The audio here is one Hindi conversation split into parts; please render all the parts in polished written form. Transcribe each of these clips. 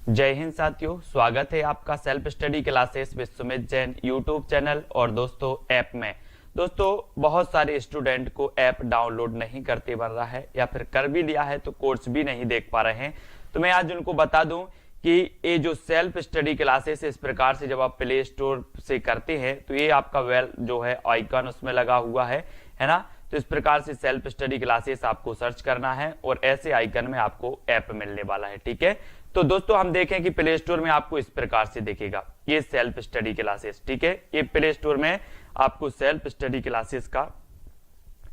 जय हिंद साथियों, स्वागत है आपका self study classes with Sumit Jain YouTube channel और दोस्तों ऐप में। दोस्तों बहुत सारे स्टूडेंट को ऐप डाउनलोड नहीं करते बन रहा है या फिर कर भी लिया है तो कोर्स भी नहीं देख पा रहे हैं। तो मैं आज उनको बता दूं कि ये जो सेल्फ स्टडी क्लासेस इस प्रकार से जब आप प्ले स्टोर से करते हैं तो ये आपका वेल जो है आइकन उसमें लगा हुआ है ना। तो इस प्रकार से सेल्फ स्टडी क्लासेस आपको सर्च करना है और ऐसे आइकन में आपको ऐप मिलने वाला है। ठीक है, तो दोस्तों हम देखें कि प्ले स्टोर में आपको इस प्रकार से दिखेगा ये सेल्फ स्टडी क्लासेस। ठीक है, ये प्ले स्टोर में आपको सेल्फ स्टडी क्लासेस का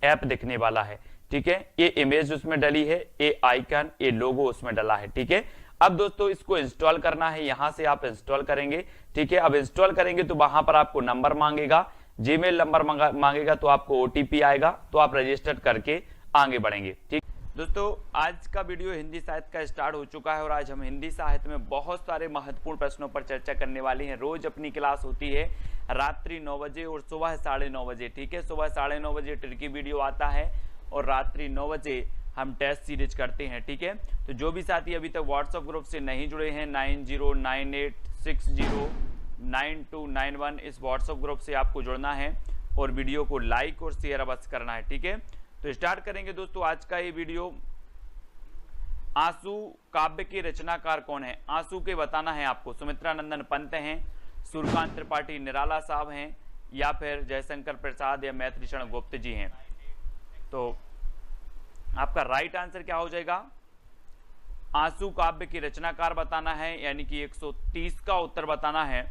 ऐप दिखने वाला है। ठीक है, ये इमेज उसमें डली है, ये आइकन, ये लोगो उसमें डला है। ठीक है, अब दोस्तों इसको इंस्टॉल करना है, यहां से आप इंस्टॉल करेंगे। ठीक है, अब इंस्टॉल करेंगे तो वहां पर आपको नंबर मांगेगा, जीमेल नंबर मांगेगा, तो आपको ओटीपी आएगा, तो आप रजिस्टर करके आगे बढ़ेंगे। ठीक दोस्तों, आज का वीडियो हिंदी साहित्य का स्टार्ट हो चुका है और आज हम हिंदी साहित्य में बहुत सारे महत्वपूर्ण प्रश्नों पर चर्चा करने वाले हैं। रोज अपनी क्लास होती है रात्रि 9 बजे और सुबह 9:30 बजे। ठीक है, सुबह 9:30 बजे ट्रिकी वीडियो आता है और रात्रि 9 बजे हम टेस्ट सीरीज करते हैं। ठीक है, तो जो भी साथी अभी तक व्हाट्सएप ग्रुप से नहीं जुड़े हैं 9098609291 इस व्हाट्सएप ग्रुप से आपको जुड़ना है और वीडियो को लाइक और शेयर अवश्य करना है। ठीक है, तो स्टार्ट करेंगे दोस्तों आज का ये वीडियो। आंसू काव्य के रचनाकार कौन है? आंसू के बताना है आपको। सुमित्रा नंदन पंत हैं, सूर्यकांत त्रिपाठी निराला साहब हैं, या फिर जयशंकर प्रसाद या मैत्रीशरण गुप्त जी हैं। तो आपका राइट आंसर क्या हो जाएगा? आंसू काव्य की रचनाकार बताना है, यानी कि 130 का उत्तर बताना है।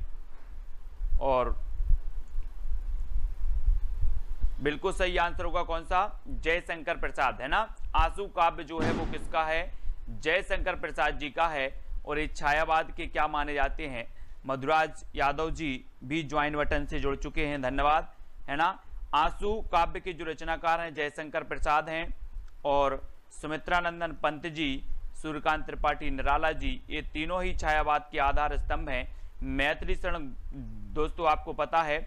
और बिल्कुल सही आंसर होगा कौन सा? जयशंकर प्रसाद, है ना। आंसू काव्य जो है वो किसका है? जयशंकर प्रसाद जी का है। और ये छायावाद के क्या माने जाते हैं? मधुराज यादव जी भी ज्वाइन बटन से जुड़ चुके हैं, धन्यवाद, है ना। आंसू काव्य के जो रचनाकार हैं जयशंकर प्रसाद हैं और सुमित्रा नंदन पंत जी, सूर्यकांत त्रिपाठी निराला जी, ये तीनों ही छायावाद के आधार स्तंभ हैं। मैत्रीशरण दोस्तों आपको पता है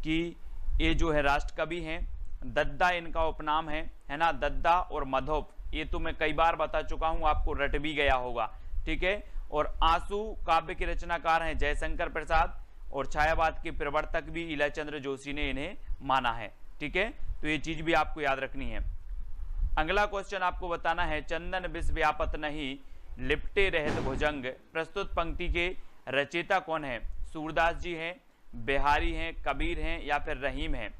कि ये जो है राष्ट्र कवि हैं, दद्दा इनका उपनाम है ना। दद्दा और मधोप ये तो मैं कई बार बता चुका हूं, आपको रट भी गया होगा। ठीक है, और आंसू काव्य के रचनाकार हैं जयशंकर प्रसाद और छायावाद के प्रवर्तक भी इलाचंद्र जोशी ने इन्हें माना है। ठीक है, तो ये चीज भी आपको याद रखनी है। अगला क्वेश्चन आपको बताना है, चंदन विष व्यापत नहीं लिपटे रहत भुजंग प्रस्तुत पंक्ति के रचयिता कौन है? सूरदास जी हैं, बिहारी हैं, कबीर हैं या फिर रहीम हैं।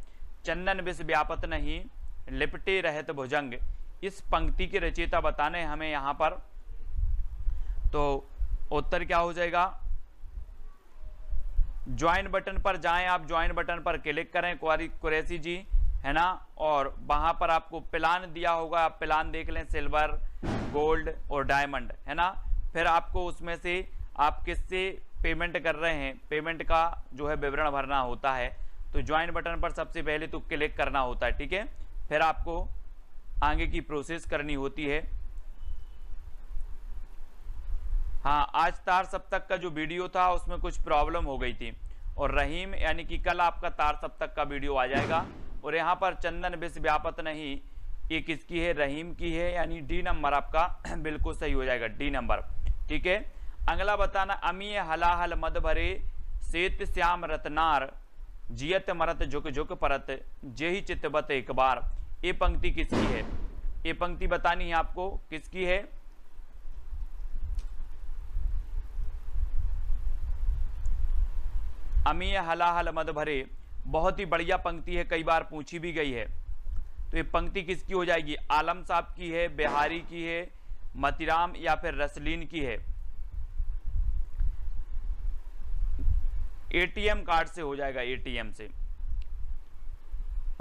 चंदन विष व्यापत नहीं लिपटे रहत भुजंग, इस पंक्ति के रचयिता बताने हमें यहां पर। तो उत्तर क्या हो जाएगा? ज्वाइन बटन पर जाएं, आप ज्वाइन बटन पर क्लिक करें कुरैशी जी, है ना। और वहां पर आपको प्लान दिया होगा, आप प्लान देख लें, सिल्वर, गोल्ड और डायमंड, है ना। फिर आपको उसमें से आप किससे पेमेंट कर रहे हैं, पेमेंट का जो है विवरण भरना होता है। तो ज्वाइन बटन पर सबसे पहले तो क्लिक करना होता है। ठीक है, फिर आपको आगे की प्रोसेस करनी होती है। हाँ, आज तार सप्तक का जो वीडियो था उसमें कुछ प्रॉब्लम हो गई थी और रहीम यानी कि कल आपका तार सप्तक का वीडियो आ जाएगा। और यहाँ पर चंदन विष व्यापत नहीं, ये किसकी है? रहीम की है, यानी डी नंबर आपका बिल्कुल सही हो जाएगा, डी नंबर। ठीक है, अगला बताना, अमीय हलाहल मद भरे सेत श्याम रतनार जियत मरत झुक झुक परत जेहि चितबत एक बार, ये पंक्ति किसकी है? ये पंक्ति बतानी है आपको, किसकी है? अमीय हलाहल मद भरे, बहुत ही बढ़िया पंक्ति है, कई बार पूछी भी गई है। तो ये पंक्ति किसकी हो जाएगी? आलम साहब की है, बिहारी की है, मतीराम या फिर रसलीन की है? एटीएम कार्ड से हो जाएगा, एटीएम से।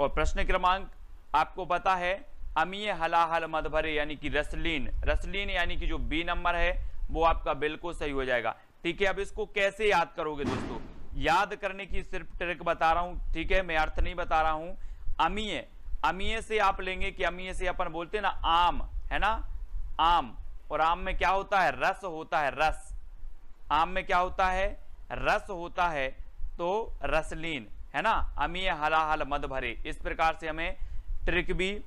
और प्रश्न क्रमांक आपको पता है, अमीय हलाहल मद भरे यानी कि रसलीन, रसलीन यानी कि जो बी नंबर है वो आपका बिल्कुल सही हो जाएगा। ठीक है, अब इसको कैसे याद करोगे दोस्तों? याद करने की सिर्फ ट्रिक बता रहा हूं, ठीक है, मैं अर्थ नहीं बता रहा हूं। अमीय, अमीय से आप लेंगे कि अमीय से अपन बोलते हैं ना आम, है ना, आम। और आम में क्या होता है? रस होता है, रस। आम में क्या होता है? रस होता है, तो रसलीन, है ना। अमीय हलाहल मद भरे, इस प्रकार से हमें ट्रिक भी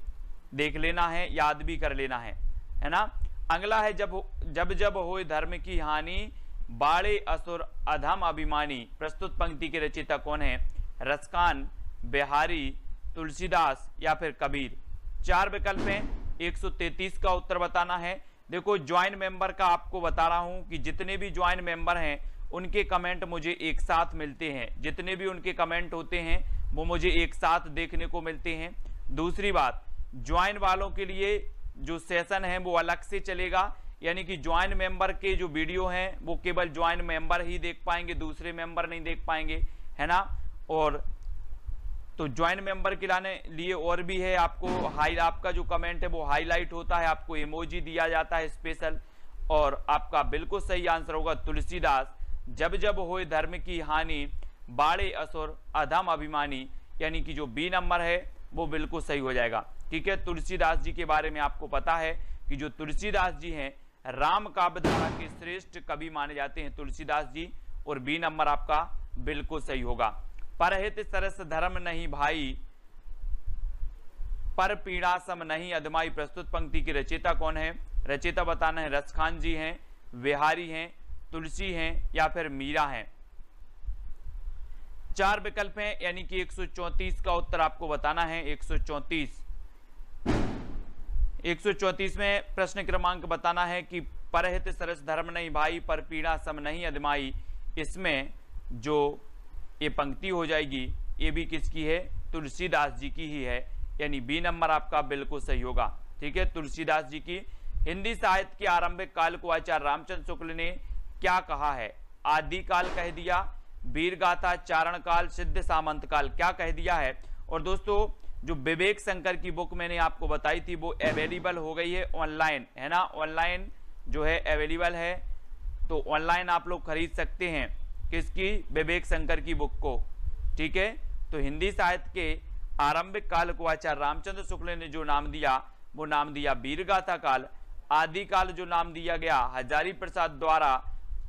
देख लेना है, याद भी कर लेना है ना। अगला है, जब जब होए धर्म की हानि बाड़े असुर अधम अभिमानी प्रस्तुत पंक्ति के रचयिता कौन है? रसखान, बिहारी, तुलसीदास या फिर कबीर। 4 विकल्प हैं, 133 का उत्तर बताना है। देखो ज्वाइन मेंबर का आपको बता रहा हूं कि जितने भी ज्वाइन मेंबर हैं उनके कमेंट मुझे एक साथ मिलते हैं, जितने भी उनके कमेंट होते हैं वो मुझे एक साथ देखने को मिलते हैं। दूसरी बात, ज्वाइन वालों के लिए जो सेशन है वो अलग से चलेगा, यानी कि ज्वाइन मेंबर के जो वीडियो हैं वो केवल ज्वाइन मेंबर ही देख पाएंगे, दूसरे मेंबर नहीं देख पाएंगे, है ना। और तो ज्वाइन मेंबर के लिए और भी है, आपको आपका जो कमेंट है वो हाईलाइट होता है, आपको इमोजी दिया जाता है स्पेशल। और आपका बिल्कुल सही आंसर होगा तुलसीदास, जब जब होए धर्म की हानि बाड़े असुर अधम अभिमानी, यानी कि जो बी नंबर है वो बिल्कुल सही हो जाएगा। ठीक है, तुलसीदास जी के बारे में आपको पता है कि जो तुलसीदास जी हैं राम काव्य धारा के श्रेष्ठ कवि माने जाते हैं तुलसीदास जी, और बी नंबर आपका बिल्कुल सही होगा। परहित सरस धर्म नहीं भाई, पर पीड़ा सम नहीं अधमाई प्रस्तुत पंक्ति के रचयिता कौन है? रचयिता बताना है, रसखान जी हैं, बिहारी हैं, तुलसी हैं या फिर मीरा हैं। 4 विकल्प हैं, यानी कि 134 का उत्तर आपको बताना है। 134 में प्रश्न क्रमांक बताना है कि परहित सरस धर्म नहीं भाई, पर पीड़ा सम नहीं अधमाई। इसमें जो ये पंक्ति हो जाएगी ये भी किसकी है? तुलसीदास जी की ही है, यानी बी नंबर आपका बिल्कुल सही होगा। ठीक है, तुलसीदास जी की। हिंदी साहित्य के आरंभिक काल को आचार्य रामचंद्र शुक्ल ने क्या कहा है? आदि काल कह दिया, वीर गाथा, चारण काल, सिद्ध सामंत काल, क्या कह दिया है? और दोस्तों जो विवेक शंकर की बुक मैंने आपको बताई थी वो अवेलेबल हो गई है ऑनलाइन, है ना। ऑनलाइन जो है अवेलेबल है, तो ऑनलाइन आप लोग खरीद सकते हैं किसकी? विवेक शंकर की बुक को। ठीक है, तो हिंदी साहित्य के आरंभिक काल को आचार्य रामचंद्र शुक्ल ने जो नाम दिया वो नाम दिया वीरगाथा काल। आदि काल जो नाम दिया गया हजारी प्रसाद द्वारा,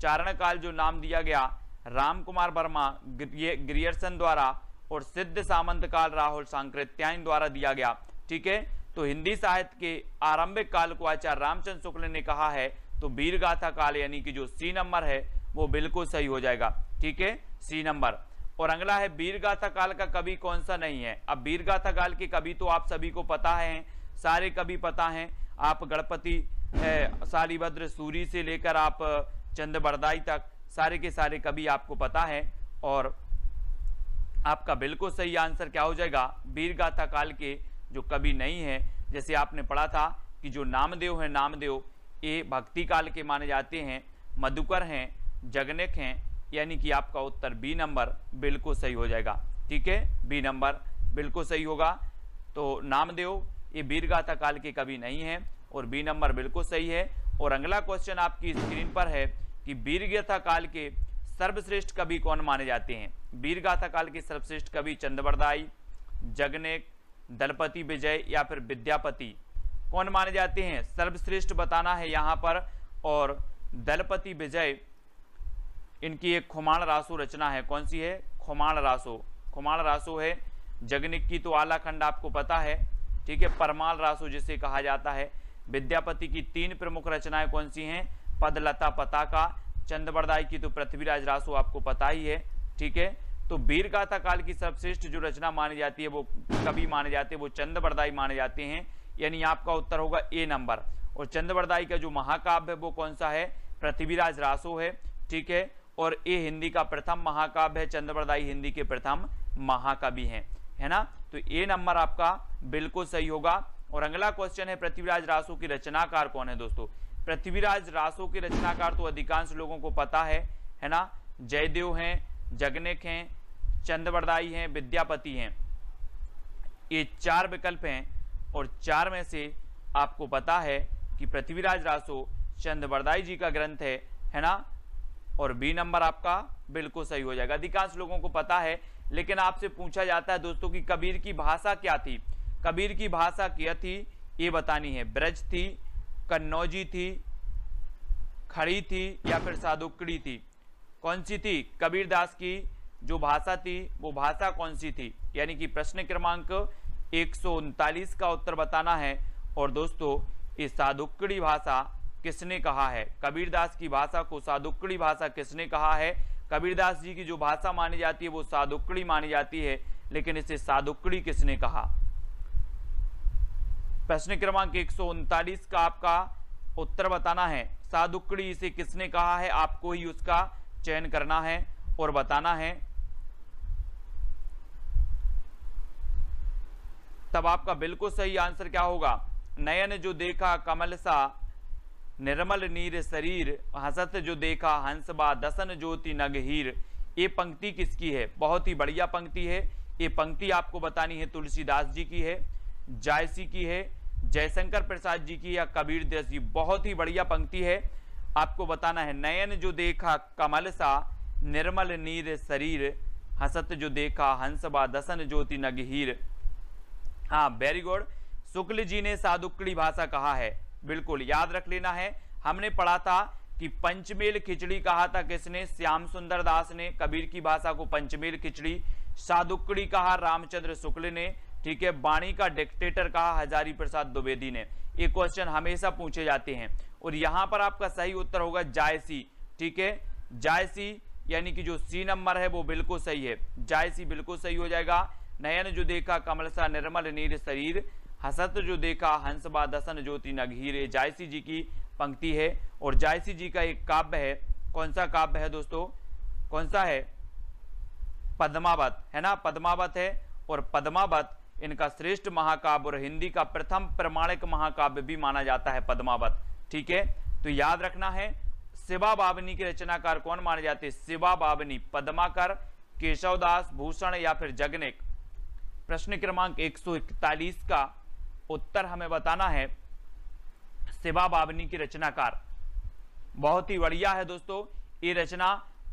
चारण काल जो नाम दिया गया राम कुमार वर्मा ग्रियर्सन द्वारा, और सिद्ध सामंत काल राहुल सांकृत्यायन द्वारा दिया गया। ठीक है, तो हिंदी साहित्य के आरंभिक काल को आचार्य रामचंद्र शुक्ल ने कहा है, तो वीरगाथा काल यानी कि जो सी नंबर है वो बिल्कुल सही हो जाएगा। ठीक है, सी नंबर। और अगला है वीरगाथा काल का कवि कौन सा नहीं है? अब वीरगाथा काल के कवि तो आप सभी को पता है, सारे कवि पता हैं। आप गणपति शालिभद्र सूरी से लेकर आप चंद बरदाई तक सारे के सारे कवि आपको पता है। और आपका बिल्कुल सही आंसर क्या हो जाएगा? वीरगाथा काल के जो कवि नहीं है, जैसे आपने पढ़ा था कि जो नामदेव है, नामदेव ये भक्ति काल के माने जाते हैं, मधुकर हैं, जगनेक हैं, यानी कि आपका उत्तर बी नंबर बिल्कुल सही हो जाएगा। ठीक है, बी नंबर बिल्कुल सही होगा। तो नामदेव ये वीरगाथा काल के कवि नहीं है और बी नंबर बिल्कुल सही है। और अगला क्वेश्चन आपकी स्क्रीन पर है कि वीरगाथा काल के सर्वश्रेष्ठ कवि कौन माने जाते हैं? वीरगाथा काल के सर्वश्रेष्ठ कवि चंद्रबरदाई, जगनेक, दलपति विजय या फिर विद्यापति, कौन माने जाते हैं? सर्वश्रेष्ठ बताना है यहाँ पर। और दलपति विजय इनकी एक खुमाण रासो रचना है, कौन सी है? खुमाण रासो, खुमाण रासो है। जगनेक की तो आला खंड आपको पता है, ठीक है, परमाल रासो जिसे कहा जाता है। विद्यापति की 3 प्रमुख रचनाएं कौन सी हैं? पदलता पताका। चंद्रबरदाई की तो पृथ्वीराज रासो आपको पता ही है। ठीक है, तो वीरगाथा काल की सर्वश्रेष्ठ जो रचना मानी जाती है, वो कवि माने जाते हैं, वो चंद्रबरदाई माने जाते हैं, यानी आपका उत्तर होगा ए नंबर। और चंद्रबरदाई का जो महाकाव्य है वो कौन सा है? पृथ्वीराज रासो है। ठीक है, और ये हिंदी का प्रथम महाकाव्य है, चंद्रबरदाई हिंदी के प्रथम महाकवि हैं, है ना। तो ए नंबर आपका बिल्कुल सही होगा। और अगला क्वेश्चन है पृथ्वीराज रासो की रचनाकार कौन है? दोस्तों पृथ्वीराज रासो के रचनाकार तो अधिकांश लोगों को पता है ना। जयदेव हैं, जगनेक हैं, चंद्रबरदाई हैं, विद्यापति हैं। ये 4 विकल्प हैं और 4 में से आपको पता है कि पृथ्वीराज रासो चंद्रबरदाई जी का ग्रंथ है ना। और बी नंबर आपका बिल्कुल सही हो जाएगा। अधिकांश लोगों को पता है, लेकिन आपसे पूछा जाता है दोस्तों कि कबीर की भाषा क्या थी? कबीर की भाषा क्या थी ये बतानी है। ब्रज थी, कन्नौजी थी, खड़ी थी या फिर सादुकड़ी थी? कौन सी थी? कबीरदास की जो भाषा थी वो भाषा कौन सी थी? यानी कि प्रश्न क्रमांक 139 का उत्तर बताना है। और दोस्तों इस सादुकड़ी भाषा किसने कहा है? कबीरदास की भाषा को सादुक्कड़ी भाषा किसने कहा है? कबीरदास जी की जो भाषा मानी जाती है वो सादुक्कड़ी मानी जाती है, लेकिन इसे सादुक्कड़ी किसने कहा? प्रश्न क्रमांक 139 का आपका उत्तर बताना है। सादुक्कड़ी इसे किसने कहा है, आपको ही उसका चयन करना है और बताना है। तब आपका बिल्कुल सही आंसर क्या होगा? नयन जो देखा कमल सा निर्मल नीर शरीर, हसत जो देखा हंसबा दसन ज्योति नगहीर। ये पंक्ति किसकी है? बहुत ही बढ़िया पंक्ति है। ये पंक्ति आपको बतानी है तुलसीदास जी की है, जायसी की है, जयशंकर प्रसाद जी की या कबीरदास जी। बहुत ही बढ़िया पंक्ति है, आपको बताना है। नयन जो देखा कमल सा निर्मल नीर शरीर, हसत जो देखा हंसबा दसन ज्योति नगहीर। हाँ, वेरी गुड। शुक्ल जी ने सादुक्कड़ी भाषा कहा है, बिल्कुल याद रख लेना है। हमने पढ़ा था कि पंचमेल खिचड़ी कहा था किसने? श्याम सुंदर दास ने। कबीर की भाषा को पंचमेल खिचड़ी। सादुक्कड़ी कहा रामचंद्र शुक्ल ने, ठीक है। वाणी का डिक्टेटर कहा हजारी प्रसाद द्विवेदी ने। ये क्वेश्चन हमेशा पूछे जाते हैं और यहां पर आपका सही उत्तर होगा जायसी, ठीक है। जायसी यानी कि जो सी नंबर है वो बिल्कुल सही है, जायसी बिल्कुल सही हो जाएगा। नयन जो देखा कमल सा निर्मल नीर शरीर, हसत जो देखा हंसबा दसन ज्योति नगहीर, जायसी जी की पंक्ति है। और जायसी जी का एक काव्य है, कौन सा काव्य है दोस्तों? कौन सा है? पद्मावत, है ना, पद्मावत है। और पद्मावत इनका श्रेष्ठ महाकाव्य और हिंदी का प्रथम प्रमाणिक महाकाव्य भी माना जाता है पद्मावत, ठीक है। तो याद रखना है। शिवा बावनी के रचनाकार कौन माने जाते हैं? शिवा बावनी, पद्माकर, केशवदास, भूषण या फिर जगनेक। प्रश्न क्रमांक 141 का उत्तर हमें बताना है। शिवा बावनी की रचनाकार, बहुत ही बढ़िया है दोस्तों ये रचना।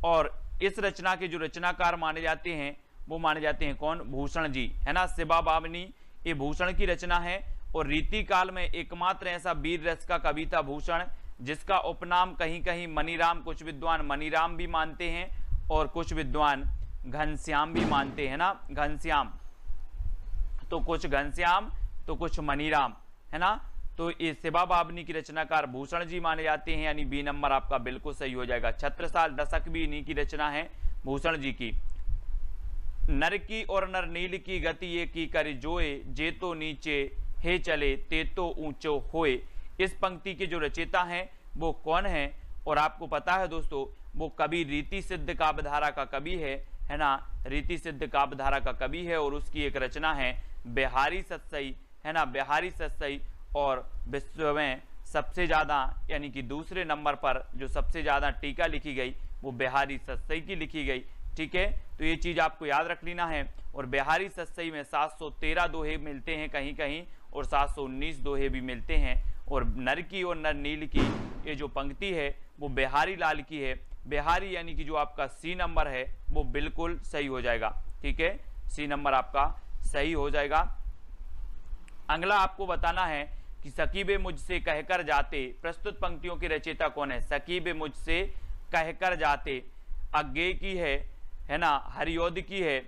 और इस रचना के जो रचनाकार माने जाते हैं वो माने जाते हैं कौन? भूषण जी, है ना। शिवा बावनी ये भूषण की रचना है। और रीति काल में एकमात्र ऐसा वीर रस का कवि था भूषण, जिसका उपनाम कहीं कहीं मनीराम, कुछ विद्वान मनीराम भी मानते हैं और कुछ विद्वान घनश्याम भी मानते हैं ना, घनश्याम। तो कुछ घनश्याम तो कुछ मनीराम, है ना। तो ये शिवा बावनी की रचनाकार भूषण जी माने जाते हैं, यानी बी नंबर आपका बिल्कुल सही हो जाएगा। छत्रसाल दशक भी इन्हीं की रचना है, भूषण जी की। नर की और नर नील की गति ये की कर जोए, जे तो नीचे हे चले ते तो ऊंचो होए। इस पंक्ति के जो रचयिता हैं वो कौन है? और आपको पता है दोस्तों, वो कवि रीति सिद्ध काव्यधारा का कवि है ना, रीति सिद्ध काव्यधारा का कवि है। और उसकी एक रचना है बिहारी सतसई, है ना, बिहारी सतसई। और विश्व में सबसे ज्यादा यानी कि दूसरे नंबर पर जो सबसे ज्यादा टीका लिखी गई वो बिहारी सतसई की लिखी गई, ठीक है। तो ये चीज आपको याद रख लेना है। और बिहारी सतसई में 713 दोहे मिलते हैं कहीं कहीं और 719 दोहे भी मिलते हैं। और नर की और नर नील की ये जो पंक्ति है वो बिहारी लाल की है। बिहारी यानी कि जो आपका सी नंबर है वो बिल्कुल सही हो जाएगा, ठीक है। सी नंबर आपका सही हो जाएगा। अगला आपको बताना है कि सकीबे मुझसे कहकर जाते, प्रस्तुत पंक्तियों के रचयिता कौन है? सकीबे मुझसे कहकर जाते अज्ञेय की है ना, हरियोध की है,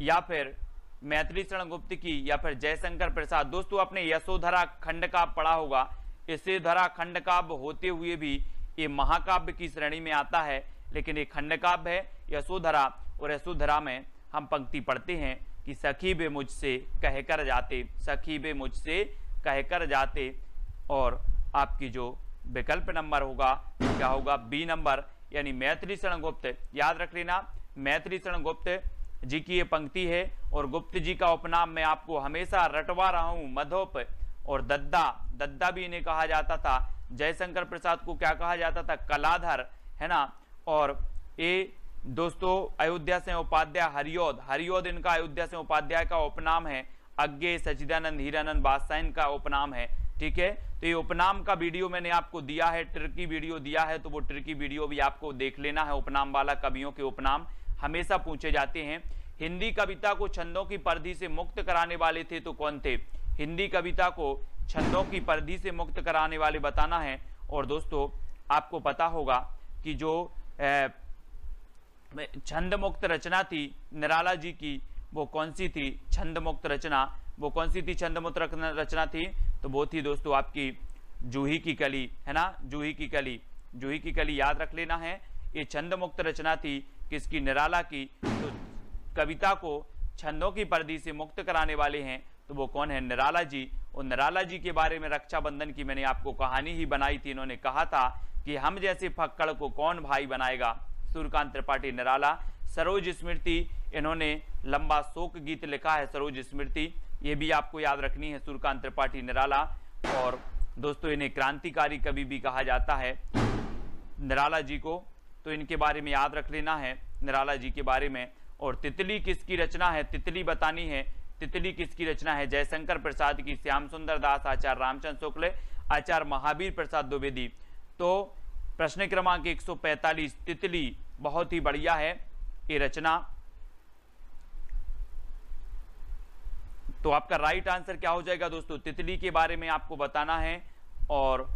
या फिर मैथिली शरण गुप्त की, या फिर जयशंकर प्रसाद। दोस्तों आपने यशोधरा खंड काव्य पढ़ा होगा। यशोधरा खंड काव्य होते हुए भी ये महाकाव्य की श्रेणी में आता है, लेकिन ये खंड काव्य है यशोधरा। और यशोधरा में हम पंक्ति पढ़ते हैं कि सखी बे मुझसे कहकर जाते, सखी बे मुझसे कहकर जाते। और आपकी जो विकल्प नंबर होगा क्या होगा? बी नंबर, यानी मैथिली शरण गुप्त। याद रख लेना, मैथिली शरण गुप्त जी की ये पंक्ति है। और गुप्त जी का उपनाम मैं आपको हमेशा रटवा रहा हूं, मधोप और दद्दा, दद्दा भी इन्हें कहा जाता था। जयशंकर प्रसाद को क्या कहा जाता था? कलाधर, है ना। और ये दोस्तों अयोध्या से उपाध्याय हरियोध, हरियोध इनका अयोध्या से उपाध्याय का उपनाम है। अज्ञेय, सच्चिदानंद, हीरानंद बादशाह इनका उपनाम है, ठीक है। तो ये उपनाम का वीडियो मैंने आपको दिया है, ट्रिकी वीडियो दिया है, तो वो ट्रिकी वीडियो भी आपको देख लेना है। उपनाम वाला, कवियों के उपनाम हमेशा पूछे जाते हैं। हिंदी कविता को छंदों की परिधि से मुक्त कराने वाले थे तो कौन थे? हिंदी कविता को छंदों की परिधि से मुक्त कराने वाले बताना है। और दोस्तों आपको पता होगा कि जो छंद मुक्त रचना थी निराला जी की, वो कौन सी थी? छंद मुक्त रचना वो कौन सी थी? छंद मुक्त रचना थी तो वो थी दोस्तों आपकी जूही की कली, है ना, जूही की कली, जूही की कली याद रख लेना है। ये छंद मुक्त रचना थी किसकी, निराला की। तो कविता को छंदों की परिधि से मुक्त कराने वाले हैं तो वो कौन है, निराला जी। और निराला जी के बारे में रक्षाबंधन की मैंने आपको कहानी ही बनाई थी। इन्होंने कहा था कि हम जैसे फक्कड़ को कौन भाई बनाएगा, सूर्यकांत त्रिपाठी निराला। सरोज स्मृति, इन्होंने लंबा शोक गीत लिखा है, सरोज स्मृति, ये भी आपको याद रखनी है, सूर्यकांत त्रिपाठी निराला। और दोस्तों इन्हें क्रांतिकारी कवि भी कहा जाता है निराला जी को, तो इनके बारे में याद रख लेना है निराला जी के बारे में। और तितली किसकी रचना है, तितली बतानी है, तितली किसकी रचना है, जयशंकर प्रसाद की, श्याम सुंदर दास, आचार्य रामचंद्र शुक्ल, आचार्य महावीर प्रसाद द्विवेदी। तो प्रश्न क्रमांक 145, तितली, बहुत ही बढ़िया है ये रचना। तो आपका राइट आंसर क्या हो जाएगा दोस्तों, तितली के बारे में आपको बताना है। और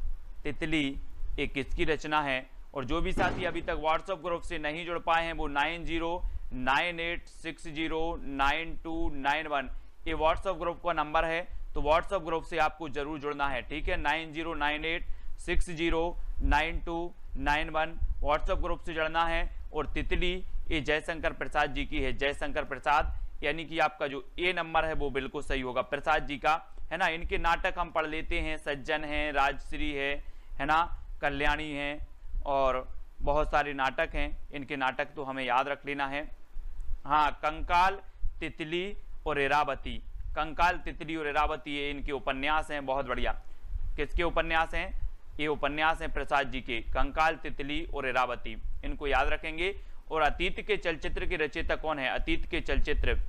तितली एक किसकी रचना है। और जो भी साथी अभी तक व्हाट्सएप ग्रुप से नहीं जुड़ पाए हैं वो 9098609291 ये व्हाट्सएप ग्रुप का नंबर है। तो व्हाट्सएप ग्रुप से आपको जरूर जुड़ना है, ठीक है, 9098609291 व्हाट्सएप ग्रुप से जुड़ना है। और तितली ये जयशंकर प्रसाद जी की है, जयशंकर प्रसाद, यानी कि आपका जो ए नंबर है वो बिल्कुल सही होगा, प्रसाद जी का, है ना। इनके नाटक हम पढ़ लेते हैं, सज्जन है, राजश्री है ना, कल्याणी है, और बहुत सारे नाटक हैं इनके, नाटक तो हमें याद रख लेना है। हाँ, कंकाल, तितली और इरावती, कंकाल, तितली और इरावती ये इनके उपन्यास हैं, बहुत बढ़िया। किसके उपन्यास हैं, ये उपन्यास हैं प्रसाद जी के, कंकाल, तितली और इरावती, इनको याद रखेंगे। और अतीत के चलचित्र के रचयिता कौन है, अतीत के चलचित्र,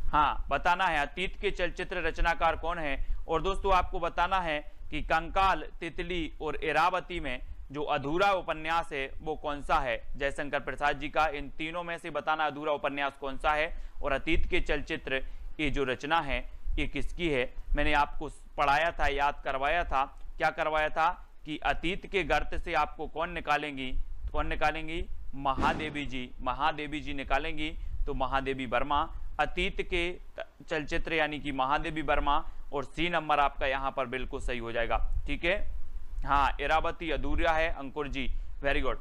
हाँ बताना है, अतीत के चलचित्र रचनाकार कौन है। और दोस्तों आपको बताना है कि कंकाल, तितली और इरावती में जो अधूरा उपन्यास है वो कौन सा है, जयशंकर प्रसाद जी का। इन तीनों में से बताना अधूरा उपन्यास कौन सा है। और अतीत के चलचित्र ये जो रचना है ये किसकी है, मैंने आपको पढ़ाया था, याद करवाया था, क्या करवाया था कि अतीत के गर्त से आपको कौन निकालेंगी, कौन निकालेंगी, महादेवी जी, महादेवी जी निकालेंगी। तो महादेवी वर्मा, अतीत के चलचित्र यानी कि महादेवी वर्मा। और सी नंबर आपका यहाँ पर बिल्कुल सही हो जाएगा, ठीक है। हाँ, इरावती अधूरा है, अंकुर जी, वेरी गुड।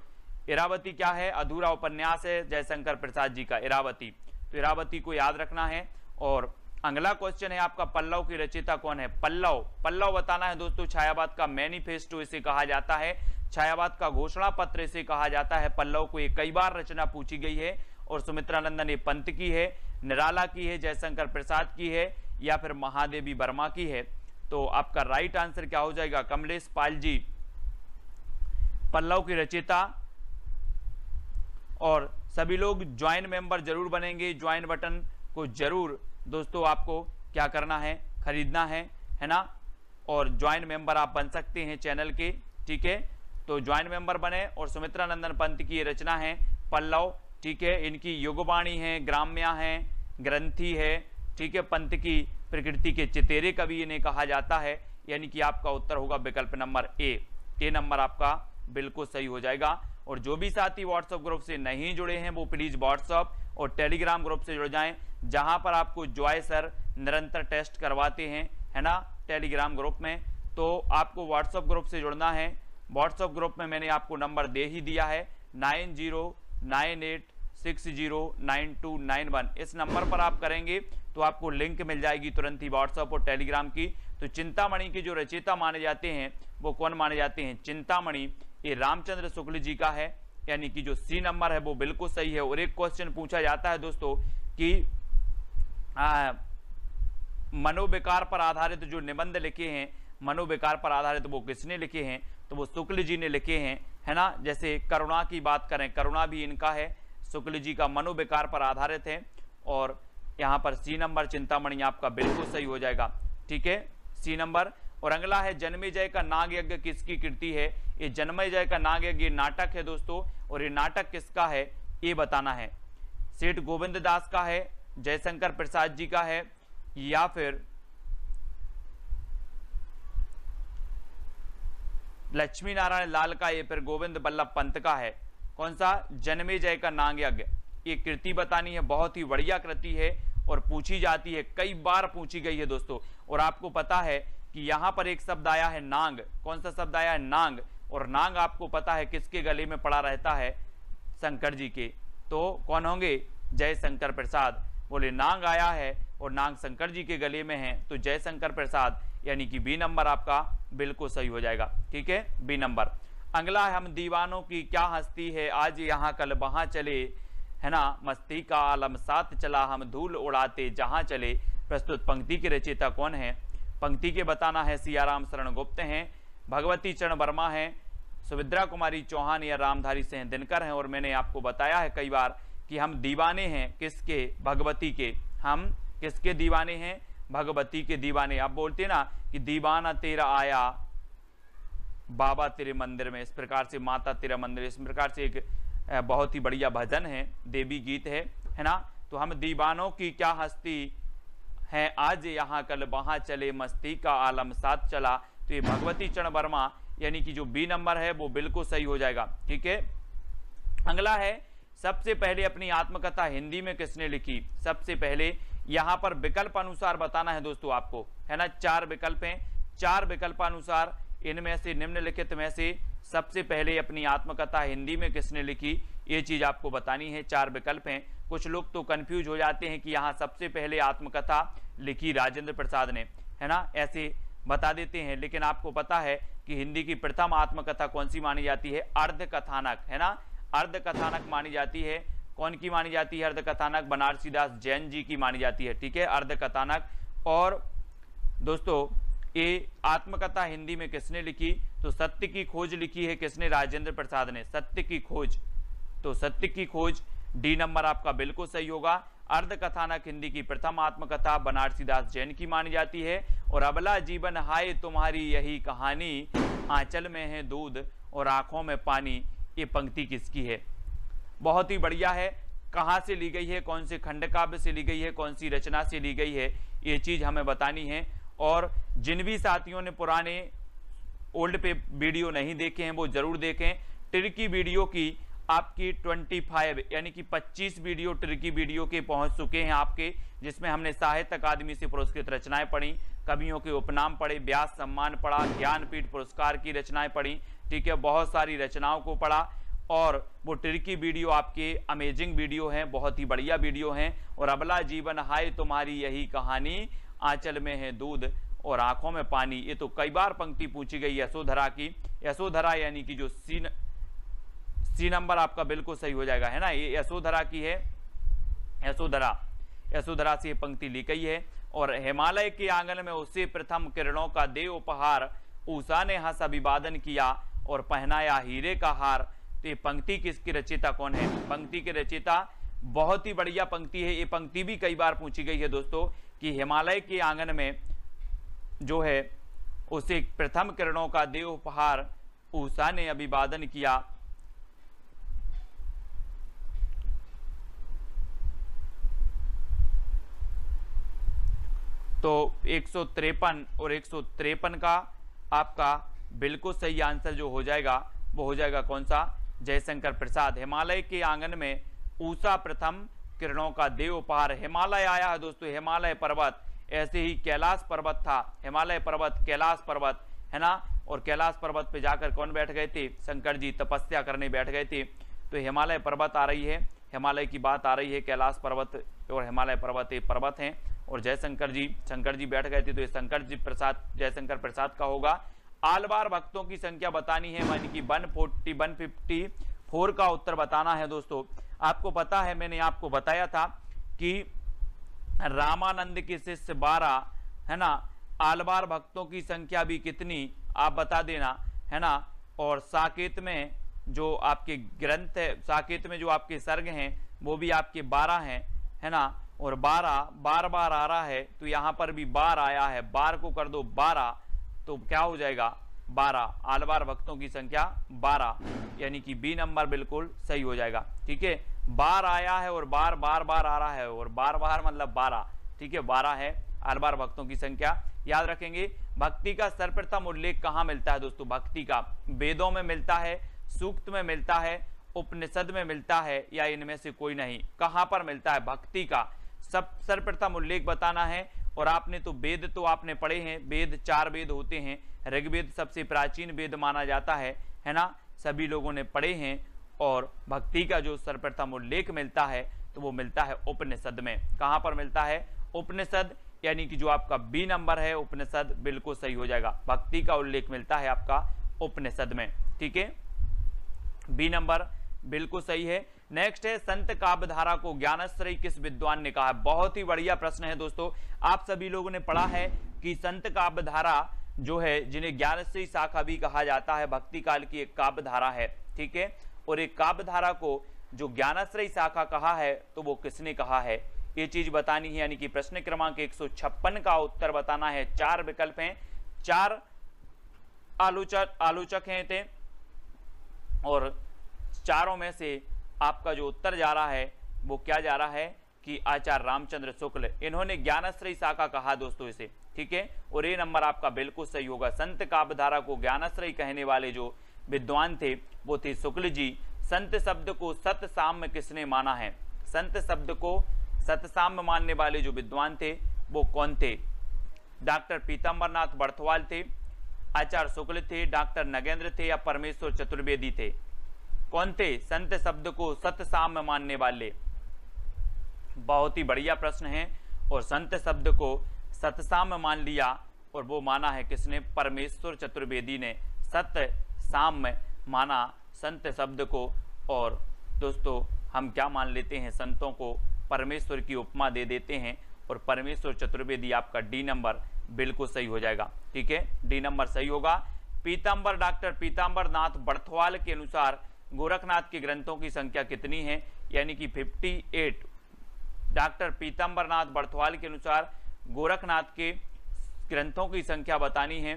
इरावती क्या है, अधूरा उपन्यास है जयशंकर प्रसाद जी का, इरावती। तो इरावती को याद रखना है। और अगला क्वेश्चन है आपका, पल्लव की रचयिता कौन है, पल्लव, पल्लव बताना है दोस्तों। छायावाद का मैनिफेस्टो इसे कहा जाता है, छायावाद का घोषणा पत्र इसे कहा जाता है पल्लव को। ये कई बार रचना पूछी गई है। और सुमित्रानंदन ये पंत की है, निराला की है, जयशंकर प्रसाद की है, या फिर महादेवी वर्मा की है। तो आपका राइट आंसर क्या हो जाएगा, कमलेश पाल जी, पल्लव की रचयिता। और सभी लोग ज्वाइन मेंबर जरूर बनेंगे, ज्वाइन बटन को जरूर दोस्तों आपको क्या करना है, खरीदना है ना। और ज्वाइन मेंबर आप बन सकते हैं चैनल के, ठीक है। तो ज्वाइन मेंबर बने। और सुमित्रानंदन पंत की रचना है पल्लव, ठीक है। इनकी युगवाणी है, ग्राम्या है, ग्रंथि है, ठीक है। पंत की प्रकृति के चितेरे कवि इन्हें कहा जाता है, यानी कि आपका उत्तर होगा विकल्प नंबर ए नंबर आपका बिल्कुल सही हो जाएगा। और जो भी साथी व्हाट्सएप ग्रुप से नहीं जुड़े हैं वो प्लीज व्हाट्सएप और टेलीग्राम ग्रुप से जुड़ जाएं, जहां पर आपको जॉय सर निरंतर टेस्ट करवाते हैं, है ना, टेलीग्राम ग्रुप में। तो आपको व्हाट्सएप ग्रुप से जुड़ना है। व्हाट्सएप ग्रुप में मैंने आपको नंबर दे ही दिया है, 9098609291। इस नंबर पर आप करेंगे तो आपको लिंक मिल जाएगी तुरंत ही व्हाट्सएप और टेलीग्राम की। तो चिंतामणि के जो रचयिता माने जाते हैं वो कौन माने जाते हैं, चिंतामणि ये रामचंद्र शुक्ल जी का है, यानी कि जो सी नंबर है वो बिल्कुल सही है। और एक क्वेश्चन पूछा जाता है दोस्तों कि मनोविकार पर आधारित जो निबंध लिखे हैं, मनोविकार पर आधारित वो किसने लिखे हैं, तो वो शुक्ल जी ने लिखे हैं, है ना। जैसे करुणा की बात करें, करुणा भी इनका है, शुक्ल जी का, मनोविकार पर आधारित है। और यहाँ पर सी नंबर चिंतामणि आपका बिल्कुल सही हो जाएगा, ठीक है, सी नंबर। और अगला है जन्मेजय का नाग यज्ञ किसकी कृति है, ये जन्मेजय का नाग यज्ञ नाटक है दोस्तों। और ये नाटक किसका है ये बताना है, सेठ गोविंद दास का है, जयशंकर प्रसाद जी का है, या फिर लक्ष्मी नारायण लाल का, ये फिर गोविंद बल्लभ पंत का है। कौन सा, जन्मेजय का नाग यज्ञ, ये कृति बतानी है, बहुत ही बढ़िया कृति है और पूछी जाती है, कई बार पूछी गई है दोस्तों। और आपको पता है कि यहां पर एक शब्द आया है नांग। कौन सा शब्द आया है? नांग। और नांग आपको पता है किसके गले में पड़ा रहता है? शंकर जी के। तो कौन होंगे? जयशंकर प्रसाद। बोले नांग आया है और नांग शंकर जी के गले में है, तो जयशंकर प्रसाद, यानी कि बी नंबर आपका बिल्कुल सही हो जाएगा। ठीक है, बी नंबर। अगला है, हम दीवानों की क्या हस्ती है, आज यहाँ कल वहां चले, है ना, मस्ती का आलम साथ चला, हम धूल उड़ाते जहां चले। प्रस्तुत पंक्ति के रचयिता कौन है? पंक्ति के बताना है। सियाराम शरण गुप्त हैं, भगवती चरण वर्मा हैं, सुभद्रा कुमारी चौहान या रामधारी सिंह दिनकर हैं। और मैंने आपको बताया है कई बार कि हम दीवाने हैं किसके? भगवती के। हम किसके दीवाने हैं? भगवती के दीवाने। आप बोलते ना कि दीवाना तेरा आया बाबा तेरे मंदिर में, इस प्रकार से माता तेरा मंदिर, इस प्रकार से एक बहुत ही बढ़िया भजन है, देवी गीत है ना। तो हम दीवानों की क्या हस्ती है, आज यहाँ कल वहां चले, मस्ती का आलम साथ चला। तो ये भगवती चरण वर्मा, यानी कि जो बी नंबर है वो बिल्कुल सही हो जाएगा। ठीक है, अगला है, सबसे पहले अपनी आत्मकथा हिंदी में किसने लिखी? सबसे पहले यहां पर विकल्प अनुसार बताना है दोस्तों आपको, है ना। 4 विकल्प हैं, 4 विकल्पानुसार इनमें से निम्नलिखित में से सबसे पहले अपनी आत्मकथा हिंदी में किसने लिखी, ये चीज आपको बतानी है। 4 विकल्प हैं। कुछ लोग तो कंफ्यूज हो जाते हैं कि यहाँ सबसे पहले आत्मकथा लिखी राजेंद्र प्रसाद ने, है ना, ऐसे बता देते हैं। लेकिन आपको पता है कि हिंदी की प्रथम आत्मकथा कौन सी मानी जाती है? अर्ध कथानक, है ना, अर्ध कथानक मानी जाती है। कौन की मानी जाती है अर्ध कथानक? बनारसी दास जैन जी की मानी जाती है। ठीक है, अर्ध कथानक। और दोस्तों ये आत्मकथा हिंदी में किसने लिखी? तो सत्य की खोज लिखी है किसने? राजेंद्र प्रसाद ने। सत्य की खोज, तो सत्य की खोज डी नंबर आपका बिल्कुल सही होगा। अर्ध कथानक हिंदी की प्रथम आत्मकथा बनारसी दास जैन की मानी जाती है। और अबला जीवन हाय तुम्हारी यही कहानी, आंचल में है दूध और आंखों में पानी, ये पंक्ति किसकी है? बहुत ही बढ़िया है। कहां से ली गई है, कौन से खंड काव्य से ली गई है, कौन सी रचना से ली गई है, ये चीज हमें बतानी है। और जिन भी साथियों ने पुराने ओल्ड पे वीडियो नहीं देखे हैं वो जरूर देखें। ट्रिकी वीडियो की आपकी 25 यानी कि 25 वीडियो ट्रिकी वीडियो के पहुंच चुके हैं आपके, जिसमें हमने साहित्य अकादमी से पुरस्कृत रचनाएं पढ़ी, कवियों के उपनाम पढ़े, व्यास सम्मान पढ़ा, ज्ञानपीठ पुरस्कार की रचनाएं पढ़ी। ठीक है, बहुत सारी रचनाओं को पढ़ा। और वो ट्रिकी वीडियो आपके अमेजिंग वीडियो हैं, बहुत ही बढ़िया वीडियो हैं। और अबला जीवन हाय तुम्हारी यही कहानी, आंचल में है दूध और आंखों में पानी, ये तो कई बार पंक्ति पूछी गई यशोधरा की। यशोधरा यानी कि जो सी नंबर आपका बिल्कुल सही हो जाएगा, है ना, ये यशोधरा की है। यशोधरा से ये पंक्ति ली गई है। और हिमालय के आंगन में उसे प्रथम किरणों का दे उपहार, उषा ने हंस अभिवादन किया और पहनाया हीरे का हार। तो ये पंक्ति किसकी रचयिता कौन है? पंक्ति के रचयिता, बहुत ही बढ़िया पंक्ति है। ये पंक्ति भी कई बार पूछी गई है दोस्तों कि हिमालय के आंगन में जो है उसे प्रथम किरणों का दे उपहार, उषा ने अभिवादन किया। तो 153 और 153 का आपका बिल्कुल सही आंसर जो हो जाएगा वो हो जाएगा कौन सा? जयशंकर प्रसाद। हिमालय के आंगन में उषा प्रथम किरणों का देव उपहार। हिमालय आया है दोस्तों, हिमालय पर्वत, ऐसे ही कैलाश पर्वत था, हिमालय पर्वत, कैलाश पर्वत, है ना। और कैलाश पर्वत पे जाकर कौन बैठ गए थे? शंकर जी तपस्या करने बैठ गए थे। तो हिमालय पर्वत आ रही है, हिमालय की बात आ रही है, कैलाश पर्वत और हिमालय पर्वत एक पर्वत हैं। और जयशंकर जी बैठ गए थे, तो ये शंकर जी प्रसाद, जयशंकर प्रसाद का होगा। आलवार भक्तों की संख्या बतानी है, यानी कि 154 का उत्तर बताना है दोस्तों। आपको पता है, मैंने आपको बताया था कि रामानंद के शिष्य 12, है ना। आलवार भक्तों की संख्या भी कितनी आप बता देना, है ना। और साकेत में जो आपके ग्रंथ है, साकेत में जो आपके सर्ग हैं वो भी आपके 12 हैं, है ना। और 12 बार आ रहा है, तो यहां पर भी 12 आया है, 12 को कर दो 12, तो क्या हो जाएगा? 12। आलवार भक्तों की संख्या 12, यानी कि बी नंबर बिल्कुल सही हो जाएगा। ठीक है, 12 आया है और बार आ रहा है, और बार मतलब 12। ठीक है, 12 है आलवार भक्तों की संख्या। याद रखेंगे, भक्ति का सर्वप्रथम उल्लेख कहाँ मिलता है दोस्तों? भक्ति का वेदों में मिलता है, सूक्त में मिलता है, उपनिषद में मिलता है, या इनमें से कोई नहीं? कहां पर मिलता है भक्ति का सर्वप्रथम उल्लेख बताना है? और आपने तो वेद तो आपने पढ़े हैं, वेद 4 वेद होते हैं, ऋग्वेद सबसे प्राचीन वेद माना जाता है ना, सभी लोगों ने पढ़े हैं। और भक्ति का जो सर्वप्रथम उल्लेख मिलता है तो वो मिलता है उपनिषद में। कहाँ पर मिलता है? उपनिषद, यानी कि जो आपका बी नंबर है उपनिषद बिल्कुल सही हो जाएगा। भक्ति का उल्लेख मिलता है आपका उपनिषद में, ठीक है, बी नंबर बिल्कुल सही है। नेक्स्ट है संत काव्यधारा को ज्ञानाश्रयी किस विद्वान ने कहा है? बहुत ही बढ़िया प्रश्न है दोस्तों। आप सभी लोगों ने पढ़ा है कि संत काव्यधारा जो है, जिन्हें ज्ञानाश्रयी शाखा भी कहा जाता है, भक्ति काल की एक काव्यधारा है, ठीक है। और एक काव्यधारा को जो ज्ञानाश्रयी शाखा कहा है तो वो किसने कहा है, ये चीज बतानी है। यानी कि प्रश्न क्रमांक 156 का उत्तर बताना है। 4 विकल्प हैं, 4 आलोचक हैं थे, और चारों में से आपका जो उत्तर जा रहा है वो क्या जा रहा है कि आचार्य रामचंद्र शुक्ल, इन्होंने ज्ञानाश्रयी शाखा कहा दोस्तों इसे, ठीक है। और ये नंबर आपका बिल्कुल सही होगा। संत काव्यधारा को ज्ञानाश्रयी कहने वाले जो विद्वान थे वो थे शुक्ल जी। संत शब्द को सतसाम्य किसने माना है? संत शब्द को सतसाम्य मानने वाले जो विद्वान थे वो कौन थे? डॉक्टर पीताम्बरनाथ बर्थवाल थे, आचार्य शुक्ल थे, डॉक्टर नगेंद्र थे, या परमेश्वर चतुर्वेदी थे? कौन थे संत शब्द को सतसाम्य मानने वाले? बहुत ही बढ़िया प्रश्न है। और संत शब्द को सतसाम्य मान लिया, और वो माना है किसने? परमेश्वर चतुर्वेदी ने सतसाम्य माना संत शब्द को। और दोस्तों हम क्या मान लेते हैं? संतों को परमेश्वर की उपमा दे देते हैं, और परमेश्वर चतुर्वेदी आपका डी नंबर बिल्कुल सही हो जाएगा, ठीक है, डी नंबर सही होगा। पीताम्बर, डॉक्टर पीताम्बरनाथ बर्थवाल के अनुसार गोरखनाथ के ग्रंथों की संख्या कितनी है? यानी कि 58। डॉक्टर पीताम्बरनाथ बर्थवाल के अनुसार गोरखनाथ के ग्रंथों की संख्या बतानी है।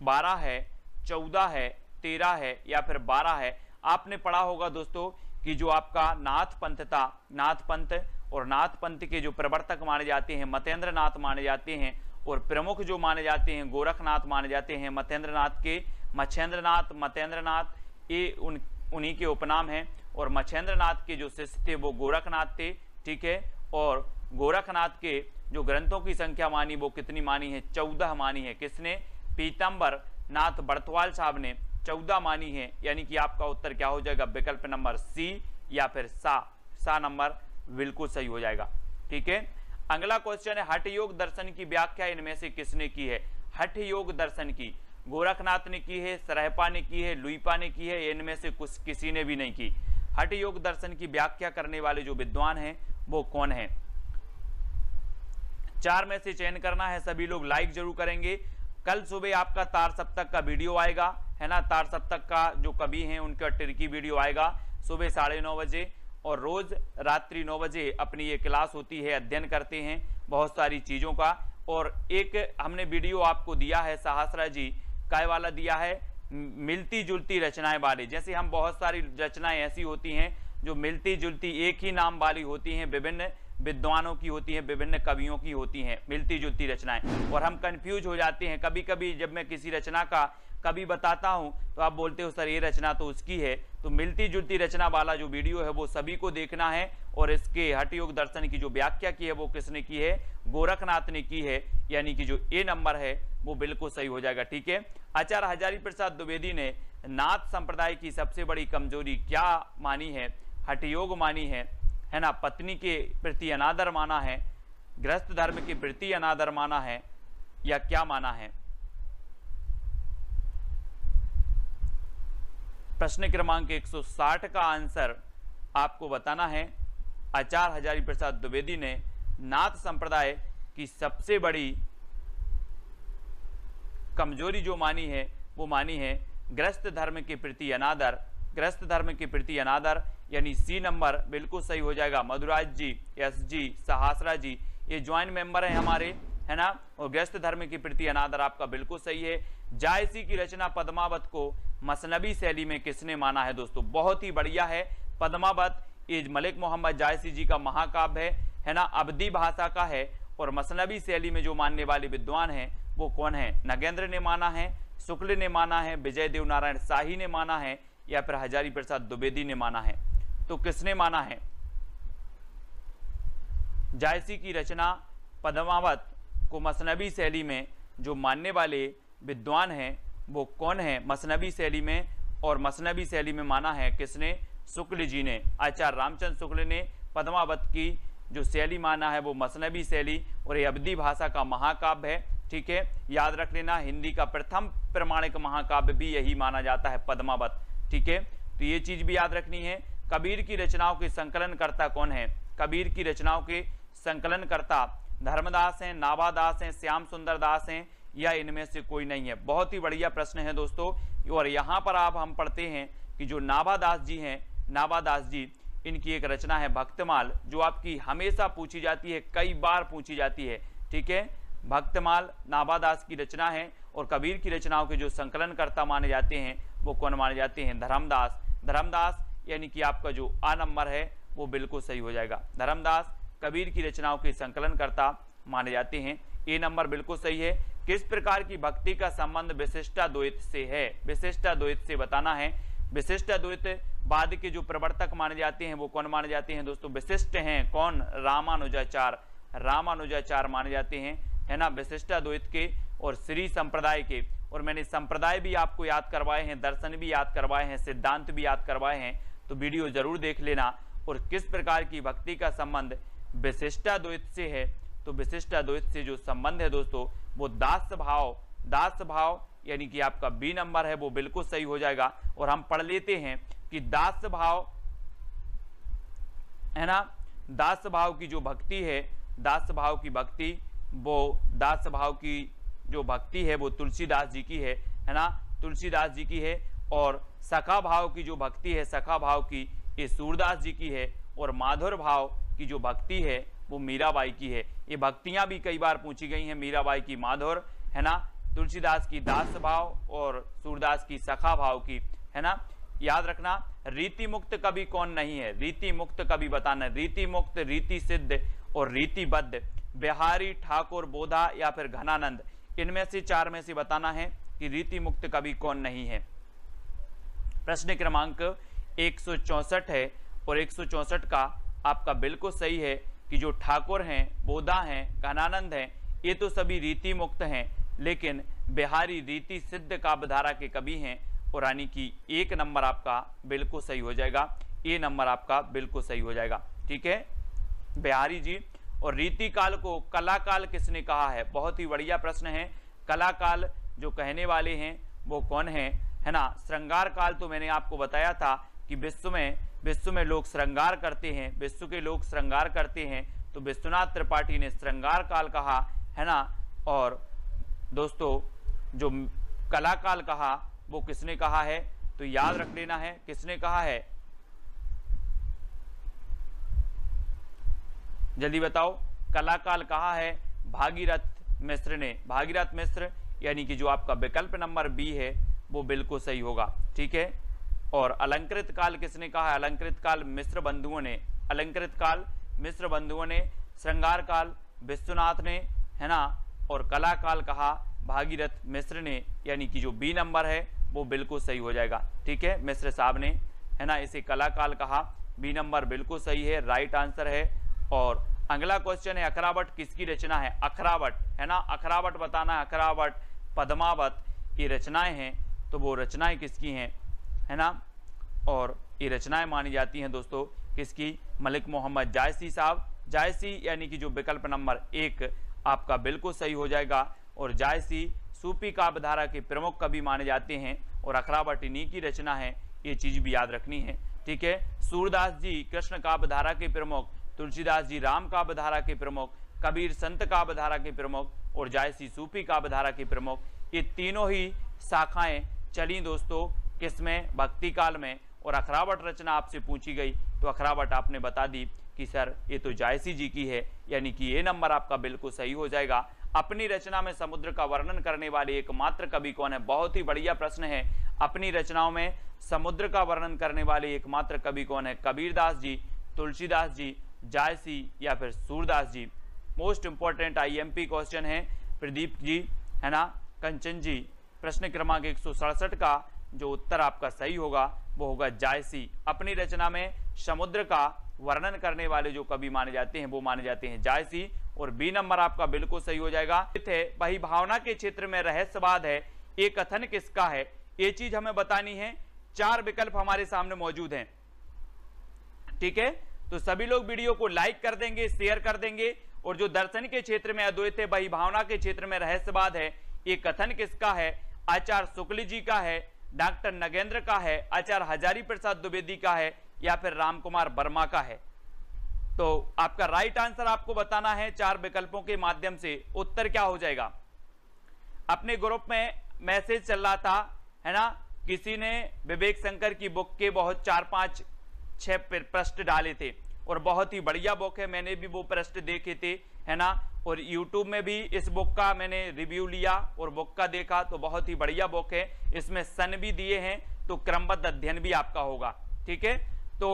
12 है, 14 है, 13 है, या फिर 12 है। आपने पढ़ा होगा दोस्तों कि जो आपका नाथ पंथ था, नाथ पंथ, और नाथ पंथ के जो प्रवर्तक माने जाते हैं मतेंद्र नाथ माने जाते हैं, और प्रमुख जो माने जाते हैं गोरखनाथ माने जाते हैं। मतेंद्र नाथ के मच्छेंद्रनाथ, मतेंद्रनाथ, ये उन्हीं के उपनाम हैं। और मच्छेंद्रनाथ के जो शिष्य थे वो गोरखनाथ थे, ठीक है। और गोरखनाथ के जो ग्रंथों की संख्या मानी वो कितनी मानी है? 14 मानी है। किसने? पीताम्बर नाथ बर्थवाल साहब ने 14 मानी है। यानी कि आपका उत्तर क्या हो जाएगा? विकल्प नंबर सी या फिर सा नंबर बिल्कुल सही हो जाएगा, ठीक है। अगला क्वेश्चन है हठ योग दर्शन की व्याख्या इनमें से किसने की है? हठ योग दर्शन की गोरखनाथ ने की है, सरहपा ने की है, लुईपा ने की है, इनमें से कुछ किसी ने भी नहीं की। हठ योग दर्शन की व्याख्या करने वाले जो विद्वान हैं वो कौन है? 4 में से चयन करना है। सभी लोग लाइक जरूर करेंगे। कल सुबह आपका तार सप्तक का वीडियो आएगा, है ना। तार सप्तक का जो कवि हैं उनका टिरकी वीडियो आएगा सुबह 9:30 बजे, और रोज रात्रि 9 बजे अपनी ये क्लास होती है, अध्ययन करते हैं बहुत सारी चीजों का। और एक हमने वीडियो आपको दिया है, सहस्रा जी काय वाला दिया है, मिलती जुलती रचनाएं वाले। जैसे हम बहुत सारी रचनाएं ऐसी होती हैं जो मिलती जुलती एक ही नाम वाली होती हैं, विभिन्न विद्वानों की होती हैं, विभिन्न कवियों की होती हैं मिलती जुलती रचनाएं, और हम कंफ्यूज हो जाते हैं। कभी कभी जब मैं किसी रचना का कभी बताता हूं तो आप बोलते हो सर ये रचना तो उसकी है। तो मिलती जुलती रचना वाला जो वीडियो है वो सभी को देखना है। और इसके हठ योग दर्शन की जो व्याख्या की है वो किसने की है? गोरखनाथ ने की है। यानी कि जो ए नंबर है वो बिल्कुल सही हो जाएगा, ठीक है। आचार्य हजारी प्रसाद द्विवेदी ने नाथ संप्रदाय की सबसे बड़ी कमजोरी क्या मानी है? हठ योग मानी है ना। पत्नी के प्रति अनादर माना है, गृहस्थ धर्म के प्रति अनादर माना है, या क्या माना है? प्रश्न क्रमांक 160 का आंसर आपको बताना है। आचार्य हजारी प्रसाद द्विवेदी ने नाथ संप्रदाय की सबसे बड़ी कमजोरी जो मानी है वो मानी है गृहस्थ धर्म के प्रति अनादर। गृहस्थ धर्म के प्रति अनादर यानी सी नंबर बिल्कुल सही हो जाएगा। मधुराज जी, एस जी, सहस्रा जी ये ज्वाइंट मेंबर हैं हमारे, है ना। और गृहस्थ धर्म के प्रति अनादर आपका बिल्कुल सही है। जायसी की रचना पद्मावत को मसनबी शैली में किसने माना है? दोस्तों बहुत ही बढ़िया है। पद्मावत ये मलिक मोहम्मद जायसी जी का महाकाव्य है ना, अवधी भाषा का है। और मसनबी शैली में जो मानने वाले विद्वान हैं वो कौन है? नगेंद्र ने माना है, शुक्ल ने माना है, विजय देव नारायण शाही ने माना है, या फिर हजारी प्रसाद द्विवेदी ने माना है? तो किसने माना है? जायसी की रचना पद्मावत को मसनवी शैली में जो मानने वाले विद्वान हैं वो कौन है? मसनवी शैली में, और मसनवी शैली में माना है किसने? शुक्ल जी ने। आचार्य रामचंद्र शुक्ल ने पद्मावत की जो शैली माना है वो मसनवी शैली, और ये अवधी भाषा का महाकाव्य है। ठीक है, याद रख लेना, हिंदी का प्रथम प्रमाणिक महाकाव्य भी यही माना जाता है, पद्मावत। ठीक है, तो ये चीज भी याद रखनी है। कबीर की रचनाओं के संकलनकर्ता कौन है? कबीर की रचनाओं के संकलनकर्ता धर्मदास हैं, नाभादास हैं, श्याम सुंदर दास हैं, या इनमें से कोई नहीं है? बहुत ही बढ़िया प्रश्न है दोस्तों। और यहाँ पर आप हम पढ़ते हैं कि जो नाभादास जी हैं, नाभादास जी, इनकी एक रचना है भक्तमाल, जो आपकी हमेशा पूछी जाती है, कई बार पूछी जाती है। ठीक है, भक्तमाल नाभादास की रचना है। और कबीर की रचनाओं के जो संकलनकर्ता माने जाते हैं वो कौन माने जाते हैं? धर्मदास। धर्मदास यानी कि आपका जो आ नंबर है वो बिल्कुल सही हो जाएगा। धर्मदास कबीर की रचनाओं के संकलनकर्ता माने जाते हैं। ए नंबर बिल्कुल सही है। किस प्रकार की भक्ति का संबंध विशिष्टाद्वैत से है? विशिष्टाद्वैत से बताना है। विशिष्टाद्वैत बाद के जो प्रवर्तक माने जाते हैं वो कौन माने जाते हैं दोस्तों? विशिष्ट हैं कौन? रामानुजाचार्य। रामानुजाचार्य माने जाते हैं, है ना, विशिष्टाद्वैत के और श्री संप्रदाय के। और मैंने संप्रदाय भी आपको याद करवाए हैं, दर्शन भी याद करवाए हैं, सिद्धांत भी याद करवाए हैं, तो वीडियो जरूर देख लेना। और किस प्रकार की भक्ति का संबंध विशिष्टाद्वैत से है? तो विशिष्टाद्वैत से जो संबंध है दोस्तों वो दास भाव, दास भाव यानी कि आपका बी नंबर है वो बिल्कुल सही हो जाएगा। और हम पढ़ लेते हैं कि दास भाव, है ना, दास भाव की जो भक्ति है, दास भाव की भक्ति, वो दास भाव की जो भक्ति है वो तुलसीदास जी की है ना, तुलसीदास जी की है। और सखा भाव की जो भक्ति है, सखा भाव की, ये सूरदास जी की है। और माधुर भाव की जो भक्ति है वो मीराबाई की है। ये भक्तियां भी कई बार पूछी गई हैं, मीराबाई की माधुर, है ना, तुलसीदास की दास भाव और सूरदास की सखा भाव की, है ना। याद रखना, रीति मुक्त कवि कौन नहीं है? रीति मुक्त कवि बताना। रीति मुक्त, रीति सिद्ध और रीतिबद्ध, बिहारी, ठाकुर, बोधा या फिर घनानंद, इनमें से चार में से बताना है कि रीति मुक्त कवि कौन नहीं है। प्रश्न क्रमांक 164 है और 164 का आपका बिल्कुल सही है कि जो ठाकुर हैं, बोधा हैं, घनानंद हैं, ये तो सभी रीति मुक्त हैं, लेकिन बिहारी रीति सिद्ध काव्यधारा के कवि हैं। और यानी कि एक नंबर आपका बिल्कुल सही हो जाएगा, ए नंबर आपका बिल्कुल सही हो जाएगा। ठीक है, बिहारी जी। और रीति काल को कलाकाल किसने कहा है? बहुत ही बढ़िया प्रश्न है। कलाकाल जो कहने वाले हैं वो कौन है, है ना। श्रृंगार काल तो मैंने आपको बताया था कि विश्व में लोग श्रृंगार करते हैं, विश्व के लोग श्रृंगार करते हैं, तो विश्वनाथ त्रिपाठी ने श्रृंगार काल कहा, है ना। और दोस्तों जो कलाकाल कहा वो किसने कहा है? तो याद रख लेना है किसने कहा है, जल्दी बताओ। कलाकाल कहा है भागीरथ मिश्र ने। भागीरथ मिश्र यानी कि जो आपका विकल्प नंबर बी है वो बिल्कुल सही होगा। ठीक है। और अलंकृत काल किसने कहा है? अलंकृत काल मिश्र बंधुओं ने। अलंकृत काल मिश्र बंधुओं ने। श्रृंगार काल विश्वनाथ ने, है ना। और कला काल कहा भागीरथ मिश्र ने, यानी कि जो बी नंबर है वो बिल्कुल सही हो जाएगा। ठीक है, मिश्र साहब ने, है ना, इसे कला काल कहा। बी नंबर बिल्कुल सही है, राइट आंसर है। और अगला क्वेश्चन है अखरावट किसकी रचना है? अखरावट, है ना, अखरावट बताना है। अखरावट, पद्मावत ये रचनाएं हैं, तो वो रचनाएं किसकी हैं, है ना। और ये रचनाएं मानी जाती हैं दोस्तों किसकी? मलिक मोहम्मद जायसी साहब। जायसी यानी कि जो विकल्प नंबर 1 आपका बिल्कुल सही हो जाएगा। और जायसी सूफी काव्यधारा के प्रमुख कवि माने जाते हैं और अखरावट इन्हीं की रचना है, ये चीज भी याद रखनी है। ठीक है, सूरदास जी कृष्ण काव्यधारा के प्रमुख, तुलसीदास जी राम काव्यधारा के प्रमुख, कबीर संत काव्यधारा के प्रमुख और जायसी सूफी काव्यधारा के प्रमुख, ये तीनों ही शाखाएं चली दोस्तों किसमें? भक्ति काल में। और अखरावट रचना आपसे पूछी गई तो अखरावट आपने बता दी कि सर ये तो जायसी जी की है, यानी कि ये नंबर आपका बिल्कुल सही हो जाएगा। अपनी रचना में समुद्र का वर्णन करने वाले एकमात्र कवि कौन है? बहुत ही बढ़िया प्रश्न है। अपनी रचनाओं में समुद्र का वर्णन करने वाले एकमात्र कवि कौन है? कबीरदास जी, तुलसीदास जी, जायसी या फिर सूरदास जी। मोस्ट इंपॉर्टेंट आईएमपी क्वेश्चन है। प्रदीप जी, है ना, कंचन जी। प्रश्न क्रमांक 167 का जो उत्तर आपका सही होगा वो होगा जायसी। अपनी रचना में समुद्र का वर्णन करने वाले जो कवि माने जाते हैं वो माने जाते हैं जायसी। और बी नंबर आपका बिल्कुल सही हो जाएगा। वही भावना के क्षेत्र में रहस्यवाद है, ये कथन किसका है, ये चीज हमें बतानी है। 4 विकल्प हमारे सामने मौजूद हैं, ठीक है। तो सभी लोग वीडियो को लाइक कर देंगे, शेयर कर देंगे। और जो दर्शन के क्षेत्र में अद्वैत है, वही भावना के क्षेत्र में रहस्यवाद है, ये कथन किसका है, आचार्य शुक्ल जी का है, डॉक्टर नगेंद्र का है, आचार्य हजारी प्रसाद द्विवेदी का है, या फिर रामकुमार वर्मा का है। तो आपका राइट आंसर आपको बताना है 4 विकल्पों के माध्यम से। उत्तर क्या हो जाएगा? अपने ग्रुप में मैसेज चल रहा था, है ना, किसी ने विवेक शंकर की बुक के बहुत 4, 5, 6 प्रश्न डाले थे और बहुत ही बढ़िया बुक है, मैंने भी वो प्रश्न देखे थे, है ना। और YouTube में भी इस बुक का मैंने रिव्यू लिया और बुक का देखा, तो बहुत ही बढ़िया बुक है। इसमें सन भी दिए हैं, तो क्रमबद्ध अध्ययन भी आपका होगा, ठीक है। तो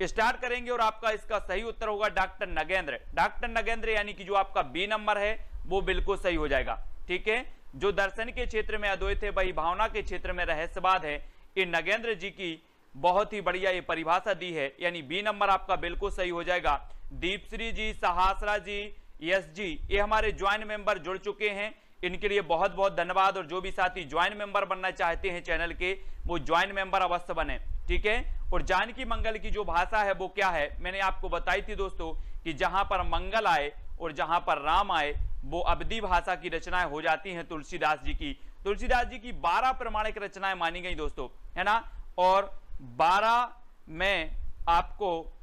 स्टार्ट करेंगे और आपका इसका सही उत्तर होगा डॉक्टर नगेंद्र। डॉक्टर नगेंद्र यानी कि जो आपका बी नंबर है वो बिल्कुल सही हो जाएगा, ठीक है। जो दर्शन के क्षेत्र में अद्वैत है, वही भावना के क्षेत्र में रहस्यवाद है, ये नगेंद्र जी की बहुत ही बढ़िया ये परिभाषा दी है, यानी बी नंबर आपका बिल्कुल सही हो जाएगा। दीपश्री जी, सहासरा जी, यस जी, ये हमारे ज्वाइंट मेंबर जुड़ चुके हैं, इनके लिए बहुत बहुत धन्यवाद। और जो भी साथी ज्वाइंट मेंबर बनना चाहते हैं चैनल के, वो ज्वाइंट मेंबर अवश्य बने, ठीक है। और जानकी मंगल की जो भाषा है वो क्या है, मैंने आपको बताई थी दोस्तों कि जहां पर मंगल आए और जहां पर राम आए, वो अवधी भाषा की रचनाएं हो जाती हैं तुलसीदास जी की। तुलसीदास जी की 12 प्रमाणिक रचनाएं मानी गई दोस्तों, है ना। और 12 में आपको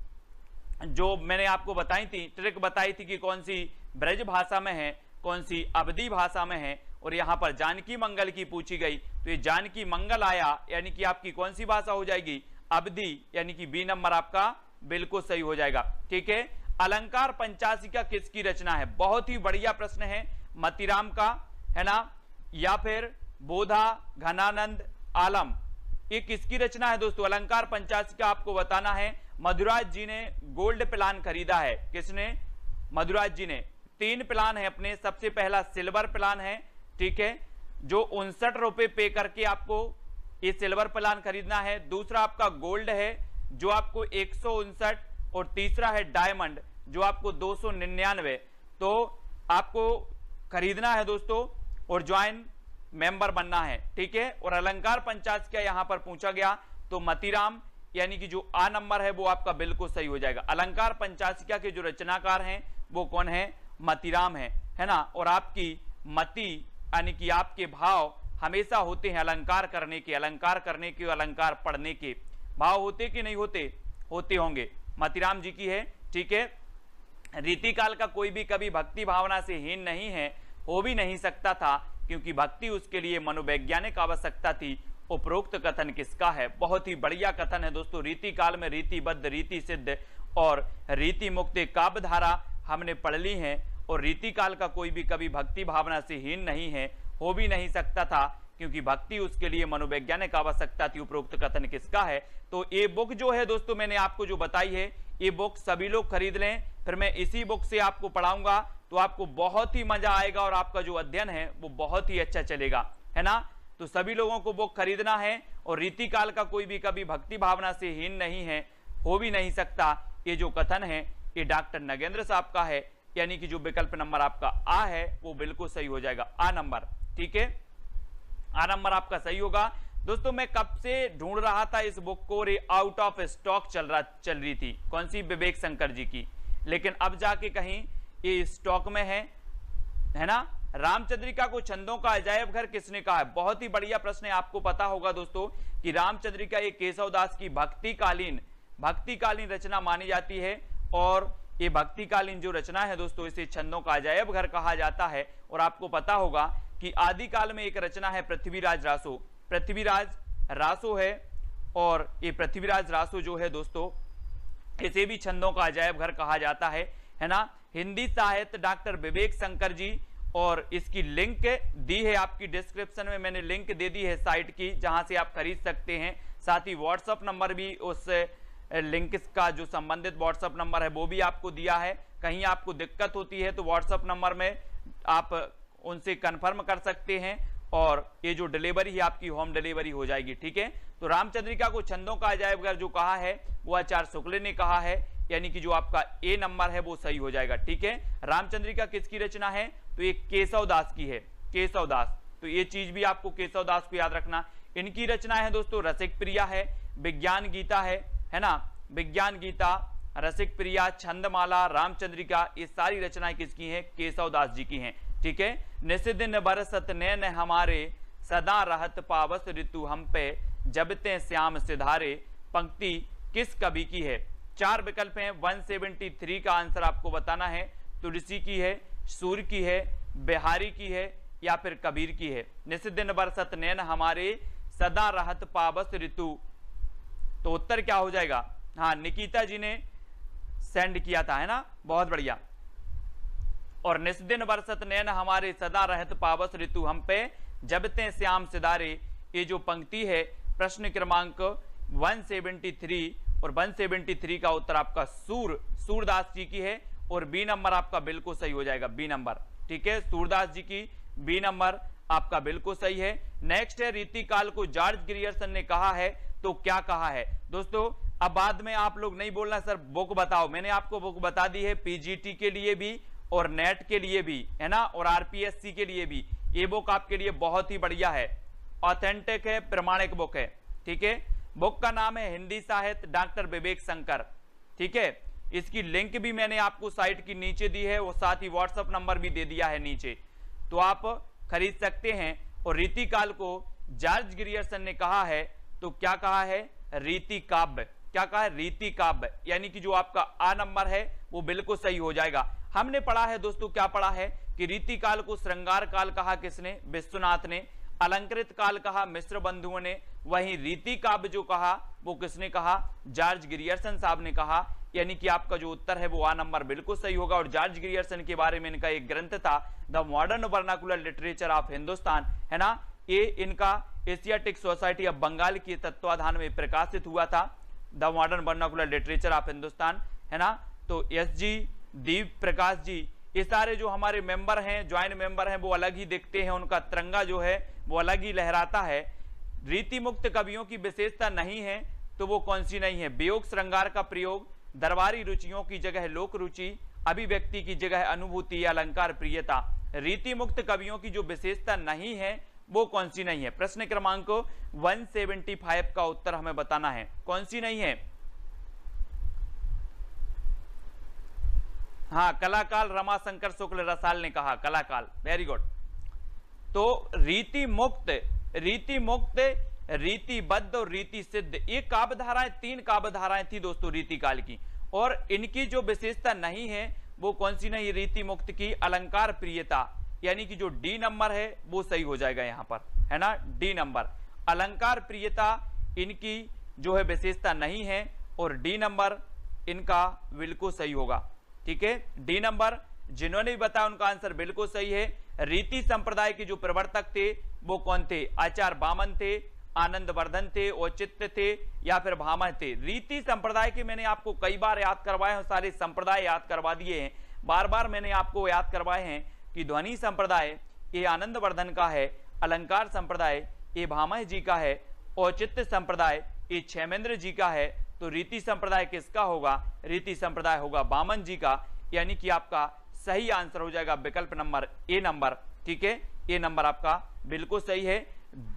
जो मैंने आपको बताई थी, ट्रिक बताई थी कि कौन सी ब्रज भाषा में है, कौन सी अवधी भाषा में है, और यहां पर जानकी मंगल की पूछी गई, तो ये जानकी मंगल आया यानी कि आपकी कौन सी भाषा हो जाएगी, अवधी, यानी कि बी नंबर आपका बिल्कुल सही हो जाएगा, ठीक है। अलंकार पंचाशिका किसकी रचना है? बहुत ही बढ़िया प्रश्न है, मतीराम का, है ना, या फिर बोधा, घनानंद, आलम, ये किसकी रचना है दोस्तों? अलंकार पंचाशिका आपको बताना है। मधुराज जी ने गोल्ड प्लान खरीदा है, किसने? मधुराज जी ने। 3 प्लान है अपने, सबसे पहला सिल्वर प्लान है, ठीक है, जो 59 रुपए पे करके आपको ये सिल्वर प्लान खरीदना है। दूसरा आपका गोल्ड है जो आपको 159, और तीसरा है डायमंड जो आपको 299। तो आपको खरीदना है दोस्तों और ज्वाइन मेंबर बनना है, ठीक है। और अलंकार पंचाशिका यहां पर पूछा गया, तो मतीराम यानी कि जो आ नंबर है वो आपका बिल्कुल सही हो जाएगा। अलंकार पंचाशिका के जो रचनाकार हैं वो कौन है? मतीराम है ना। और आपकी मति यानी कि आपके भाव हमेशा होते हैं अलंकार करने के, अलंकार करने के, अलंकार पढ़ने के भाव होते कि नहीं होते? होते होंगे। मतीराम जी की है, ठीक है। रीतिकाल का कोई भी कभी भक्ति भावना से हीन नहीं है, हो भी नहीं सकता था, क्योंकि भक्ति उसके लिए मनोवैज्ञानिक आवश्यकता थी। उपरोक्त कथन किसका है? बहुत ही बढ़िया कथन है दोस्तों। रीति काल में रीतिबद्ध, रीति सिद्ध और रीति मुक्त काव्य धारा हमने पढ़ ली है, और रीति काल का कोई भी कभी भक्ति भावना से हीन नहीं है, हो भी नहीं सकता था, क्योंकि भक्ति उसके लिए मनोवैज्ञानिक आवश्यकता थी। उपरोक्त कथन किसका है? तो ये बुक जो है दोस्तों मैंने आपको जो बताई है, ये बुक सभी लोग खरीद लें, फिर मैं इसी बुक से आपको पढ़ाऊंगा, तो आपको बहुत ही मजा आएगा और आपका जो अध्ययन है वो बहुत ही अच्छा चलेगा, है ना। तो सभी लोगों को बुक खरीदना है, और रीतिकाल का कोई भी कभी भक्ति भावना से हीन नहीं है, हो भी नहीं सकता, ये जो कथन है ये डॉक्टर नगेंद्र साहब का है, यानी कि जो विकल्प नंबर आपका आ है वो बिल्कुल सही हो जाएगा, आ नंबर, ठीक है। आ नंबर आपका सही होगा दोस्तों। मैं कब से ढूंढ रहा था इस बुक को, और आउट ऑफ स्टॉक चल रही थी, कौन सी? विवेक शंकर जी की, लेकिन अब जाके कहीं ये स्टॉक में है ना। रामचंद्रिका को छंदों का अजायब घर किसने कहा है? बहुत ही बढ़िया प्रश्न है। आपको पता होगा दोस्तों कि रामचंद्रिका ये केशवदास की भक्तिकालीन रचना मानी जाती है, और ये भक्तिकालीन जो रचना है दोस्तों इसे छंदों का अजायब घर कहा जाता है। और आपको पता होगा कि आदिकाल में एक रचना है पृथ्वीराज रासो है, और ये पृथ्वीराज रासो जो है दोस्तों इसे भी छंदों का अजायब घर कहा जाता है ना। हिंदी साहित्य डॉक्टर विवेक शंकर जी, और इसकी लिंक दी है आपकी डिस्क्रिप्शन में, मैंने लिंक दे दी है साइट की जहां से आप खरीद सकते हैं। साथ ही व्हाट्सएप नंबर भी, उस लिंक का जो संबंधित व्हाट्सएप नंबर है वो भी आपको दिया है। कहीं आपको दिक्कत होती है तो व्हाट्सएप नंबर में आप उनसे कंफर्म कर सकते हैं, और ये जो डिलीवरी है आपकी होम डिलीवरी हो जाएगी, ठीक है। तो रामचंद्रिका को छंदों का अजायब घर जो कहा है वो आचार्य शुक्ल ने कहा है, यानी कि जो आपका ए नंबर है वो सही हो जाएगा। ठीक है, रामचंद्रिका किसकी रचना है, तो ये केशव दास की है, केशव दास। तो ये चीज भी आपको केशव दास को याद रखना। इनकी रचना है दोस्तों रसिक प्रिया है, विज्ञान गीता है ना, विज्ञान गीता, रसिक प्रिया, छंदमाला, रामचंद्रिका, ये सारी रचनाएं किसकी हैं, केशव दास जी की हैं। ठीक है, निस दिन बरसत नैन हमारे, सदा रहत पावस ऋतु हम पे, जब ते श्याम सिधारे, पंक्ति किस कवि की है। 4 विकल्प हैं, 173 का आंसर आपको बताना है। तुलसी की है, सूर्य की है, बिहारी की है या फिर कबीर की है। निस दिन बरसत नैन हमारे, सदा रहत पावस ऋतु, तो उत्तर क्या हो जाएगा। हाँ, निकिता जी ने सेंड किया था, है ना, बहुत बढ़िया। और निस दिन बरसत नैन हमारे, सदा रहत पावस ऋतु हम पे, जब ते श्याम सिधारे, ये जो पंक्ति है प्रश्न क्रमांक 173, और 173 का उत्तर आपका सूरदास जी की है, और बी नंबर आपका बिल्कुल सही हो जाएगा, बी नंबर। ठीक है, सूरदास जी की बी नंबर आपका बिल्कुल सही है। नेक्स्ट है, रीतिकाल को जॉर्ज ग्रियर्सन ने कहा है, तो क्या कहा है दोस्तों। अब बाद में आप लोग नहीं बोलना सर बुक बताओ, मैंने आपको बुक बता दी है, पीजीटी के लिए भी और नेट के लिए भी, है ना, और आरपीएससी के लिए भी। ये बुक आपके लिए बहुत ही बढ़िया है, ऑथेंटिक है, प्रमाणिक बुक है। ठीक है, बुक का नाम है हिंदी साहित्य डॉक्टर विवेक शंकर। ठीक है, इसकी लिंक भी मैंने आपको साइट की नीचे दी है, और साथ ही व्हाट्सएप नंबर भी दे दिया है नीचे, तो आप खरीद सकते हैं। और रीतिकाल को जॉर्ज ग्रियर्सन ने कहा है, तो क्या कहा है, रीति काव्य। क्या कहा है, रीति काव्य, यानी कि जो आपका आ नंबर है वो बिल्कुल सही हो जाएगा। हमने पढ़ा है दोस्तों, क्या पढ़ा है कि रीतिकाल को श्रृंगार काल कहा किसने, विश्वनाथ ने। अलंकृत काल कहा मिश्र बंधुओं ने। वहीं रीति काव्य जो कहा वो किसने कहा, जॉर्ज ग्रियर्सन साहब ने कहा। यानी कि आपका जो उत्तर है वो आ नंबर बिल्कुल सही होगा। और जॉर्ज ग्रियर्सन के बारे में इनका एक ग्रंथ था, the modern vernacular literature of Hindustan, है ना, ये इनका एशियाटिक सोसाइटी ऑफ बंगाल के तत्वाधान में प्रकाशित हुआ था, the modern vernacular literature of Hindustan, है ना। तो एस जी, दीप प्रकाश जी, ये सारे जो हमारे मेंबर हैं, ज्वाइंट मेंबर हैं, वो अलग ही दिखते हैं, उनका तिरंगा जो है वो अलग ही लहराता है। रीति मुक्त कवियों की विशेषता नहीं है, तो वो कौन सी नहीं है, वियोग श्रृंगार का प्रयोग, दरबारी रुचियों की जगह लोक रुचि, अभिव्यक्ति की जगह अनुभूति या अलंकार प्रियता। रीति मुक्त कवियों की जो विशेषता नहीं है वो कौन सी नहीं है। प्रश्न क्रमांक 175 का उत्तर हमें बताना है, कौन सी नहीं है। हाँ, कलाकाल रमाशंकर शुक्ल रसाल ने कहा, कलाकाल, वेरी गुड। तो रीति मुक्त, रीतिबद्ध और रीति सिद्ध, ये काव्य धाराएं, 3 काव्य धाराएं थी दोस्तों रीतिकाल की, और इनकी जो विशेषता नहीं है वो कौन सी नहीं, रीति मुक्त की अलंकार प्रियता, यानी कि जो डी नंबर है वो सही हो जाएगा यहां पर, है ना, डी नंबर। अलंकार प्रियता इनकी जो है विशेषता नहीं है, और डी नंबर इनका बिल्कुल सही होगा। ठीक है, डी नंबर जिन्होंने भी बताया उनका आंसर बिल्कुल सही है। रीति संप्रदाय के जो प्रवर्तक थे वो कौन थे, आचार्य वामन थे, आनंद वर्धन थे, औचित्य थे या फिर भामह थे। रीति संप्रदाय के मैंने आपको कई बार याद करवाए हैं, सारे संप्रदाय याद करवा दिए हैं, बार बार मैंने आपको याद करवाए हैं कि ध्वनि संप्रदाय ये आनंद वर्धन का है, अलंकार संप्रदाय ये भामह जी का है, औचित्य संप्रदाय ये क्षेमेंद्र जी का है। तो रीति संप्रदाय किसका होगा, रीति संप्रदाय होगा वामन जी का, यानी कि आपका सही आंसर हो जाएगा विकल्प नंबर ए नंबर। ठीक है, ए नंबर आपका बिल्कुल सही है।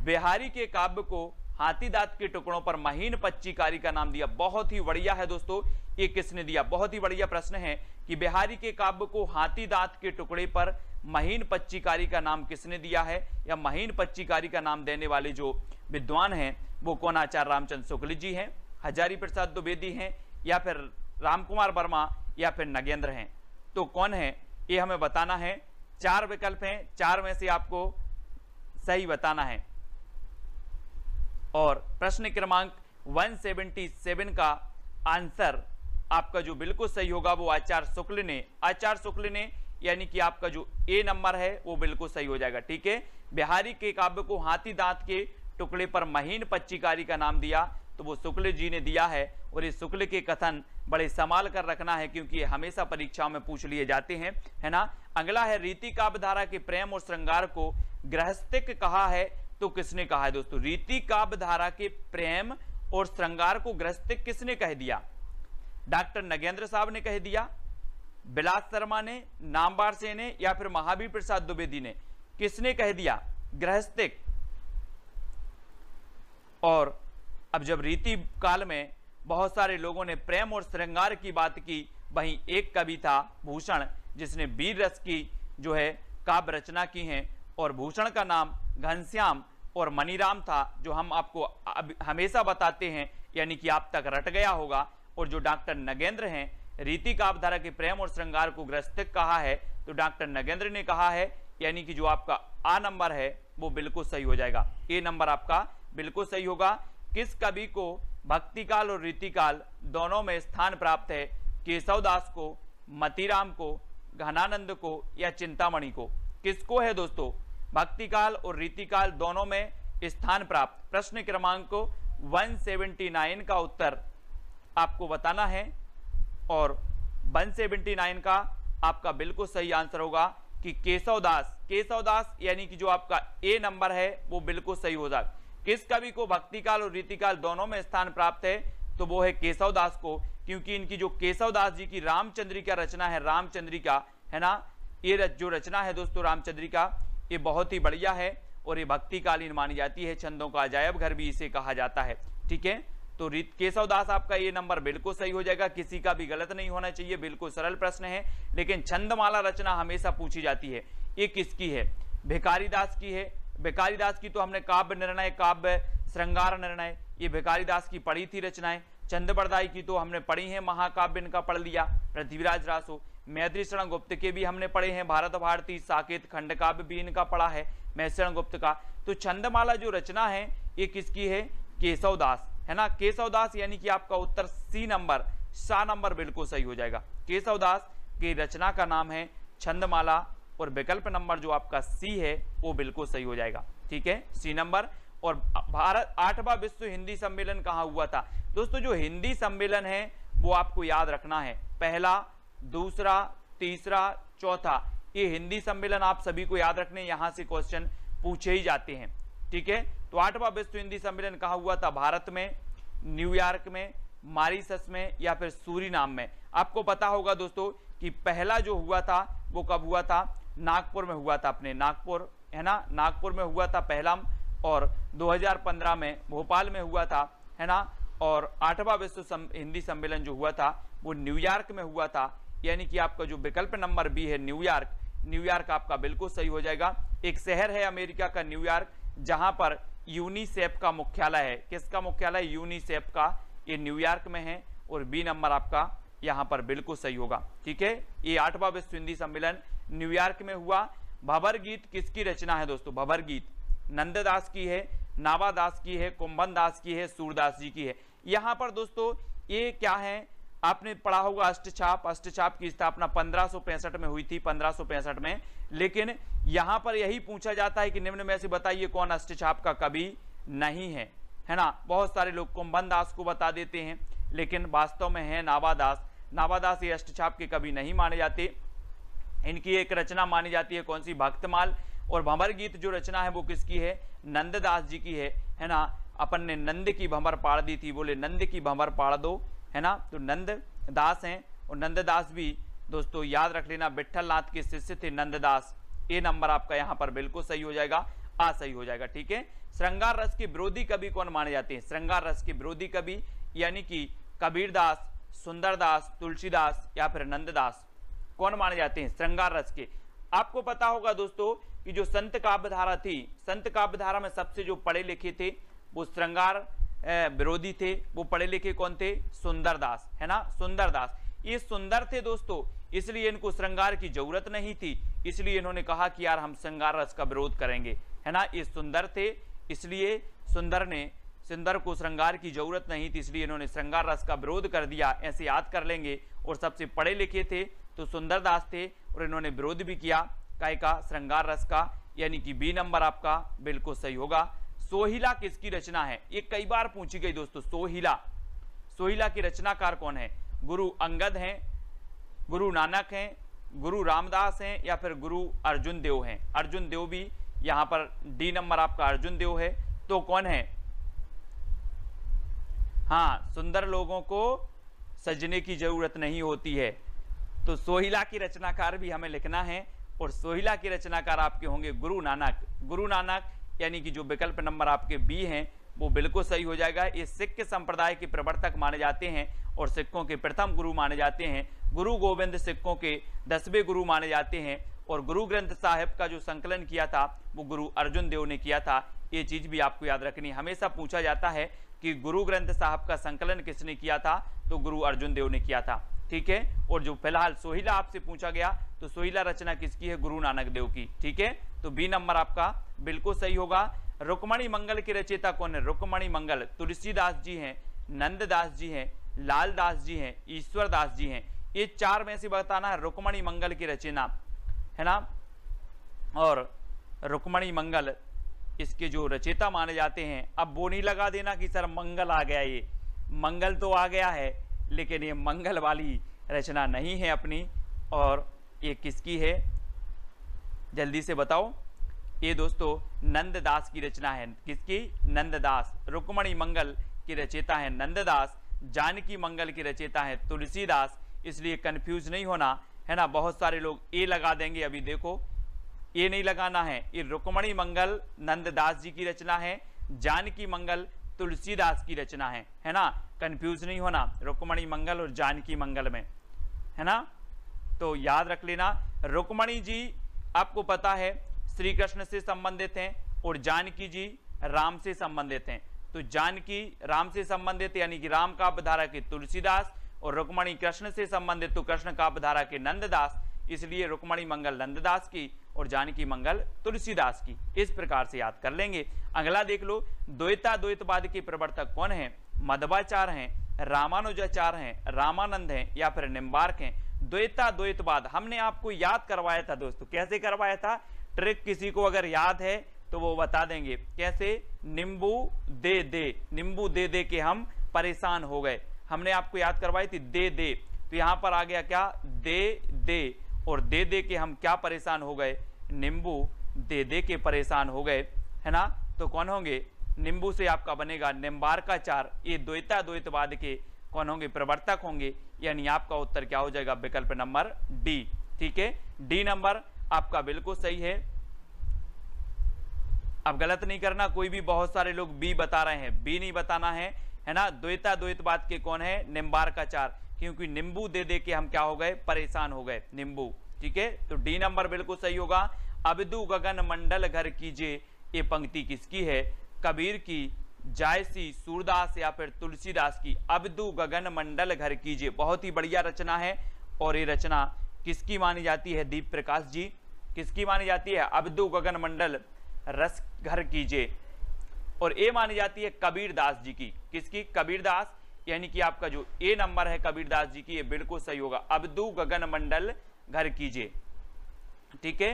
बिहारी के काव्य को हाथी दांत के टुकड़ों पर महीन पच्चीकारी का नाम दिया, बहुत ही बढ़िया है दोस्तों, ये किसने दिया, बहुत ही बढ़िया प्रश्न है कि बिहारी के काव्य को हाथी दांत के टुकड़े पर महीन पच्चीकारी का नाम किसने दिया है, या महीन पच्चीकारी का नाम देने वाले जो विद्वान हैं वो कौन, आचार्य रामचंद्र शुक्ल जी हैं, हजारी प्रसाद द्विवेदी हैं, या फिर रामकुमार वर्मा, या फिर नगेंद्र हैं। तो कौन है ये हमें बताना है। 4 विकल्प हैं, 4 में से आपको सही बताना है। और प्रश्न क्रमांक 177 का आंसर आपका जो बिल्कुल सही होगा वो आचार्य शुक्ल ने, यानी कि आपका जो ए नंबर है वो बिल्कुल सही हो जाएगा। ठीक है, बिहारी के काव्य को हाथी दांत के टुकड़े पर महीन पच्चीकारी का नाम दिया, तो वो शुक्ल जी ने दिया है। और इस शुक्ल के कथन बड़े संभाल कर रखना है, क्योंकि ये हमेशा परीक्षाओं में पूछ लिए जाते हैं, है ना। अगला है, रीति काव्य धारा के प्रेम और श्रृंगार को गृहस्थिक कहा है, तो किसने कहा है दोस्तों। रीति काव्य धारा के प्रेम और श्रृंगार को गृहस्थिक किसने कह दिया, डॉक्टर नगेंद्र साहब ने कह दिया, बिलास शर्मा ने, नामवर सेन ने, या फिर महावीर प्रसाद द्विवेदी ने? किसने कह दिया? गृहस्थिक। और अब जब रीति काल में बहुत सारे लोगों ने प्रेम और श्रृंगार की बात की, वहीं एक कवि था भूषण, जिसने वीर रस की जो है काव्य रचना की है, और भूषण का नाम घनश्याम और मनीराम था, जो हम आपको हमेशा बताते हैं, यानी कि आप तक रट गया होगा। और जो डॉक्टर नगेंद्र हैं, रीति काव्यधारा के प्रेम और श्रृंगार को गृहस्थिक कहा है, तो डॉक्टर नगेंद्र ने कहा है, यानी कि जो आपका आ नंबर है वो बिल्कुल सही हो जाएगा। ए नंबर आपका बिल्कुल सही होगा। किस कवि को भक्तिकाल और रीतिकाल दोनों में स्थान प्राप्त है? केशवदास को, मतीराम को, घनानंद को, या चिंतामणि को? किसको है दोस्तों भक्तिकाल और रीतिकाल दोनों में स्थान प्राप्त? प्रश्न क्रमांक 179 का उत्तर आपको बताना है, और 179 का आपका बिल्कुल सही आंसर होगा कि केशवदास। केशवदास यानी कि जो आपका ए नंबर है वो बिल्कुल सही हो जाएगा। किस कवि को भक्तिकाल और रीतिकाल दोनों में स्थान प्राप्त है? तो वो है केशवदास को, क्योंकि इनकी जो केशवदास जी की रामचंद्रिका रचना है, रामचंद्रिका है ना, ये जो रचना है दोस्तों रामचंद्रिका, ये बहुत ही बढ़िया है और ये भक्तिकालीन मानी जाती है। छंदों का अजायब घर भी इसे कहा जाता है। ठीक है, तो केशवदास आपका ये नंबर बिल्कुल सही हो जाएगा, किसी का भी गलत नहीं होना चाहिए। बिल्कुल सरल प्रश्न है, लेकिन छंदमाला रचना हमेशा पूछी जाती है। ये किसकी है? भिखारीदास की है। भिखारीदास की तो हमने काव्य निर्णय, काव्य श्रृंगार निर्णय, ये भिखारीदास की पढ़ी थी रचनाएं। चंद्रबरदाई की तो हमने पढ़ी है, महाकाव्य इनका पढ़ लिया। पृथ्वीराज रासो, मैत्रीशरण गुप्त के भी हमने पढ़े हैं, भारत भारती, साकेत, खंड काव्य भी इनका पढ़ा है मैत्रीशरण गुप्त का। तो छंदमाला जो रचना है ये किसकी है? केशवदास, है ना। केशवदास यानी कि आपका उत्तर सी नंबर, सा नंबर बिल्कुल सही हो जाएगा। केशवदास की रचना का नाम है छंदमाला, और विकल्प नंबर जो आपका सी है वो बिल्कुल सही हो जाएगा। ठीक है, सी नंबर। और भारत 8वां विश्व हिंदी सम्मेलन कहाँ हुआ था? दोस्तों जो हिंदी सम्मेलन है वो आपको याद रखना है, पहला, दूसरा, तीसरा, चौथा, ये हिंदी सम्मेलन आप सभी को याद रखने, यहां से क्वेश्चन पूछे ही जाते हैं। ठीक है, तो 8वां विश्व हिंदी सम्मेलन कहाँ हुआ था? भारत में, न्यूयॉर्क में, मॉरिशस में, या फिर सूरीनाम में? आपको पता होगा दोस्तों कि पहला जो हुआ था वो कब हुआ था? नागपुर में हुआ था, अपने नागपुर, है ना, नागपुर में हुआ था पहला, और 2015 में भोपाल में हुआ था, है ना। और 8वां विश्व हिंदी सम्मेलन जो हुआ था वो न्यूयॉर्क में हुआ था, यानी कि आपका जो विकल्प नंबर बी है न्यूयॉर्क, न्यूयॉर्क आपका बिल्कुल सही हो जाएगा। एक शहर है अमेरिका का न्यूयॉर्क, जहां पर यूनिसेफ का मुख्यालय है। किसका मुख्यालय? यूनिसेफ का, ये न्यूयॉर्क में है, और बी नंबर आपका यहां पर बिल्कुल सही होगा। ठीक है, ये 8वां विश्व हिंदी सम्मेलन न्यूयॉर्क में हुआ। भंवर गीत किसकी रचना है दोस्तों? भंवर गीत नंददास की है, नावादास की है, कुंभन दास की है, सूरदास जी की है। यहां पर दोस्तों ये क्या है, आपने पढ़ा होगा अष्टछाप। अष्टछाप की स्थापना 1565 में हुई थी, 1565 में। लेकिन यहां पर यही पूछा जाता है कि निम्न में से बताइए कौन अष्टछाप का कवि नहीं है, है ना। बहुत सारे लोग कुंभन दास को बता देते हैं, लेकिन वास्तव में है नावादास। नावादास ये अष्टछाप के कवि नहीं माने जाते। इनकी एक रचना मानी जाती है, कौन सी? भक्तमाल। और भंवर गीत जो रचना है वो किसकी है? नंददास जी की है ना। अपन ने नंद की भंवर पाड़ दी थी, बोले नंद की भंवर पाड़ दो, है ना। तो नंददास हैं, और नंददास भी दोस्तों याद रख लेना, विट्ठल नाथ के शिष्य थे नंददास। ए नंबर आपका यहाँ पर बिल्कुल सही हो जाएगा, आ सही हो जाएगा। ठीक है, श्रृंगार रस के विरोधी कवि कौन माने जाते हैं? श्रृंगार रस के विरोधी कवि यानी कि कबीरदास, सुंदरदास, तुलसीदास, या फिर नंददास, कौन माने जाते हैं श्रृंगार रस के? आपको पता होगा दोस्तों कि जो संत काव्यधारा थी, संत काव्यधारा में सबसे जो पढ़े लिखे थे वो श्रृंगार विरोधी थे। वो पढ़े लिखे कौन थे? सुंदरदास, है ना, सुंदरदास। ये सुंदर थे दोस्तों, इसलिए इनको श्रृंगार की जरूरत नहीं थी, इसलिए इन्होंने कहा कि यार हम श्रृंगार रस का विरोध करेंगे, है ना। ये सुंदर थे, इसलिए सुंदर को श्रृंगार की जरूरत नहीं थी, इसलिए इन्होंने श्रृंगार रस का विरोध कर दिया। ऐसे याद कर लेंगे। और सबसे पढ़े लिखे थे तो सुंदरदास थे, और इन्होंने विरोध भी किया काय का? श्रृंगार रस का, यानी कि बी नंबर आपका बिल्कुल सही होगा। सोहिला किसकी रचना है? ये कई बार पूछी गई दोस्तों। सोहिला, सोहिला के रचनाकार कौन है? गुरु अंगद हैं, गुरु नानक हैं, गुरु रामदास हैं, या फिर गुरु अर्जुन देव हैं? अर्जुन देव भी यहां पर डी नंबर आपका अर्जुन देव है। तो कौन है? हाँ, सुंदर लोगों को सजने की जरूरत नहीं होती है। तो सोहिला की रचनाकार भी हमें लिखना है और सोहिला के रचनाकार आपके होंगे गुरु नानक। गुरु नानक यानी कि जो विकल्प नंबर आपके बी हैं वो बिल्कुल सही हो जाएगा। ये सिख संप्रदाय के प्रवर्तक माने जाते हैं और सिखों के प्रथम गुरु माने जाते हैं। गुरु गोविंद सिखों के 10वें गुरु माने जाते हैं और गुरु ग्रंथ साहिब का जो संकलन किया था वो गुरु अर्जुन देव ने किया था। ये चीज भी आपको याद रखनी। हमेशा पूछा जाता है कि गुरु ग्रंथ साहिब का संकलन किसने किया था, तो गुरु अर्जुन देव ने किया था। ठीक है, और जो फिलहाल सोहिला आपसे पूछा गया तो सोहिला रचना किसकी है, गुरु नानक देव की। ठीक है, तो बी नंबर आपका बिल्कुल सही होगा। रुक्मणी मंगल के रचयिता कौन है? रुक्मणी मंगल तुलसीदास जी हैं, नंददास जी हैं, लालदास जी हैं, ईश्वरदास जी हैं। ये चार में से बताना है रुक्मणी मंगल की रचना, है ना। और रुक्मणी मंगल इसके जो रचयिता माने जाते हैं। अब वो नहीं लगा देना कि सर मंगल आ गया, ये मंगल तो आ गया है लेकिन ये मंगल वाली रचना नहीं है अपनी। और ये किसकी है, जल्दी से बताओ। ये दोस्तों नंददास की रचना है। किसकी? नंददास। रुक्मणी मंगल की रचयिता है नंददास, जानकी मंगल की रचयिता है तुलसीदास। इसलिए कंफ्यूज नहीं होना, है ना। बहुत सारे लोग ए लगा देंगे, अभी देखो ये नहीं लगाना है। ये रुक्मणी मंगल नंददास जी की रचना है, जानकी मंगल तुलसीदास की रचना है ना। कंफ्यूज नहीं होना रुक्मणी मंगल और जानकी मंगल में, है ना। तो याद रख लेना, रुक्मणी जी आपको पता है श्री कृष्ण से संबंधित हैं और जानकी जी राम से संबंधित हैं। तो जानकी राम से संबंधित यानी कि राम काव्यधारा के तुलसीदास और रुक्मणी कृष्ण से संबंधित तो कृष्ण काव्यधारा के नंददास। इसलिए रुक्मणी मंगल नंददास की और जानकी मंगल तुलसीदास की। इस प्रकार से याद कर लेंगे। अगला देख लो, द्वैता द्वैतवाद के प्रवर्तक कौन हैं? मध्वाचार्य हैं, रामानुजाचार्य हैं, रामानंद हैं या फिर निम्बार्क हैं। द्वैता द्वैतवाद हमने आपको याद करवाया था दोस्तों। कैसे करवाया था? ट्रिक किसी को अगर याद है तो वो बता देंगे कैसे। नींबू दे दे, नींबू दे दे के हम परेशान हो गए, हमने आपको याद करवाई थी दे दे। तो यहां पर आ गया क्या? दे दे, और दे दे के हम क्या परेशान हो गए? नींबू दे दे के परेशान हो गए, है ना। तो कौन होंगे? नींबू से आपका बनेगा निम्बार्काचार्य। ये द्वैता द्वैतवाद के कौन होंगे? प्रवर्तक होंगे। यानी आपका उत्तर क्या हो जाएगा? विकल्प नंबर डी। ठीक है, डी नंबर आपका बिल्कुल सही है। अब गलत नहीं करना कोई भी, बहुत सारे लोग बी बता रहे हैं, बी नहीं बताना है ना। द्वैता द्वैतवाद के कौन है? निम्बार्काचार्य, क्योंकि नींबू दे दे के हम क्या हो गए? परेशान हो गए, नींबू। ठीक है, तो डी नंबर बिल्कुल सही होगा। अबदू गगन मंडल घर कीजिए, ये पंक्ति किसकी है? कबीर की, जायसी, सूरदास या फिर तुलसीदास की। अबदू गगन मंडल घर कीजिए, बहुत ही बढ़िया रचना है। और ये रचना किसकी मानी जाती है? दीप प्रकाश जी। किसकी मानी जाती है? अबदू गगन मंडल रस घर कीजिए। और ये मानी जाती है कबीरदास जी की। किसकी? कबीरदास, यानी कि आपका जो ए नंबर है कबीरदास जी की, ये बिल्कुल सही होगा। अबदू गगन मंडल घर कीजिए। ठीक है,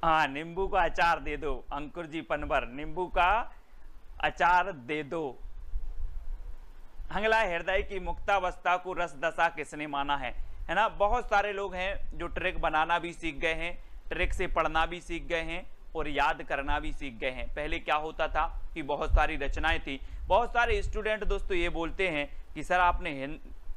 हाँ, नींबू का अचार दे दो, अंकुर जी पनवर, नींबू का अचार दे दो। अगला, हृदय की मुक्तावस्था को रस दशा किसने माना है ना। बहुत सारे लोग हैं जो ट्रिक बनाना भी सीख गए हैं, ट्रिक से पढ़ना भी सीख गए हैं और याद करना भी सीख गए हैं। पहले क्या होता था कि बहुत सारी रचनाएं थी। बहुत सारे स्टूडेंट दोस्तों ये बोलते हैं कि सर आपने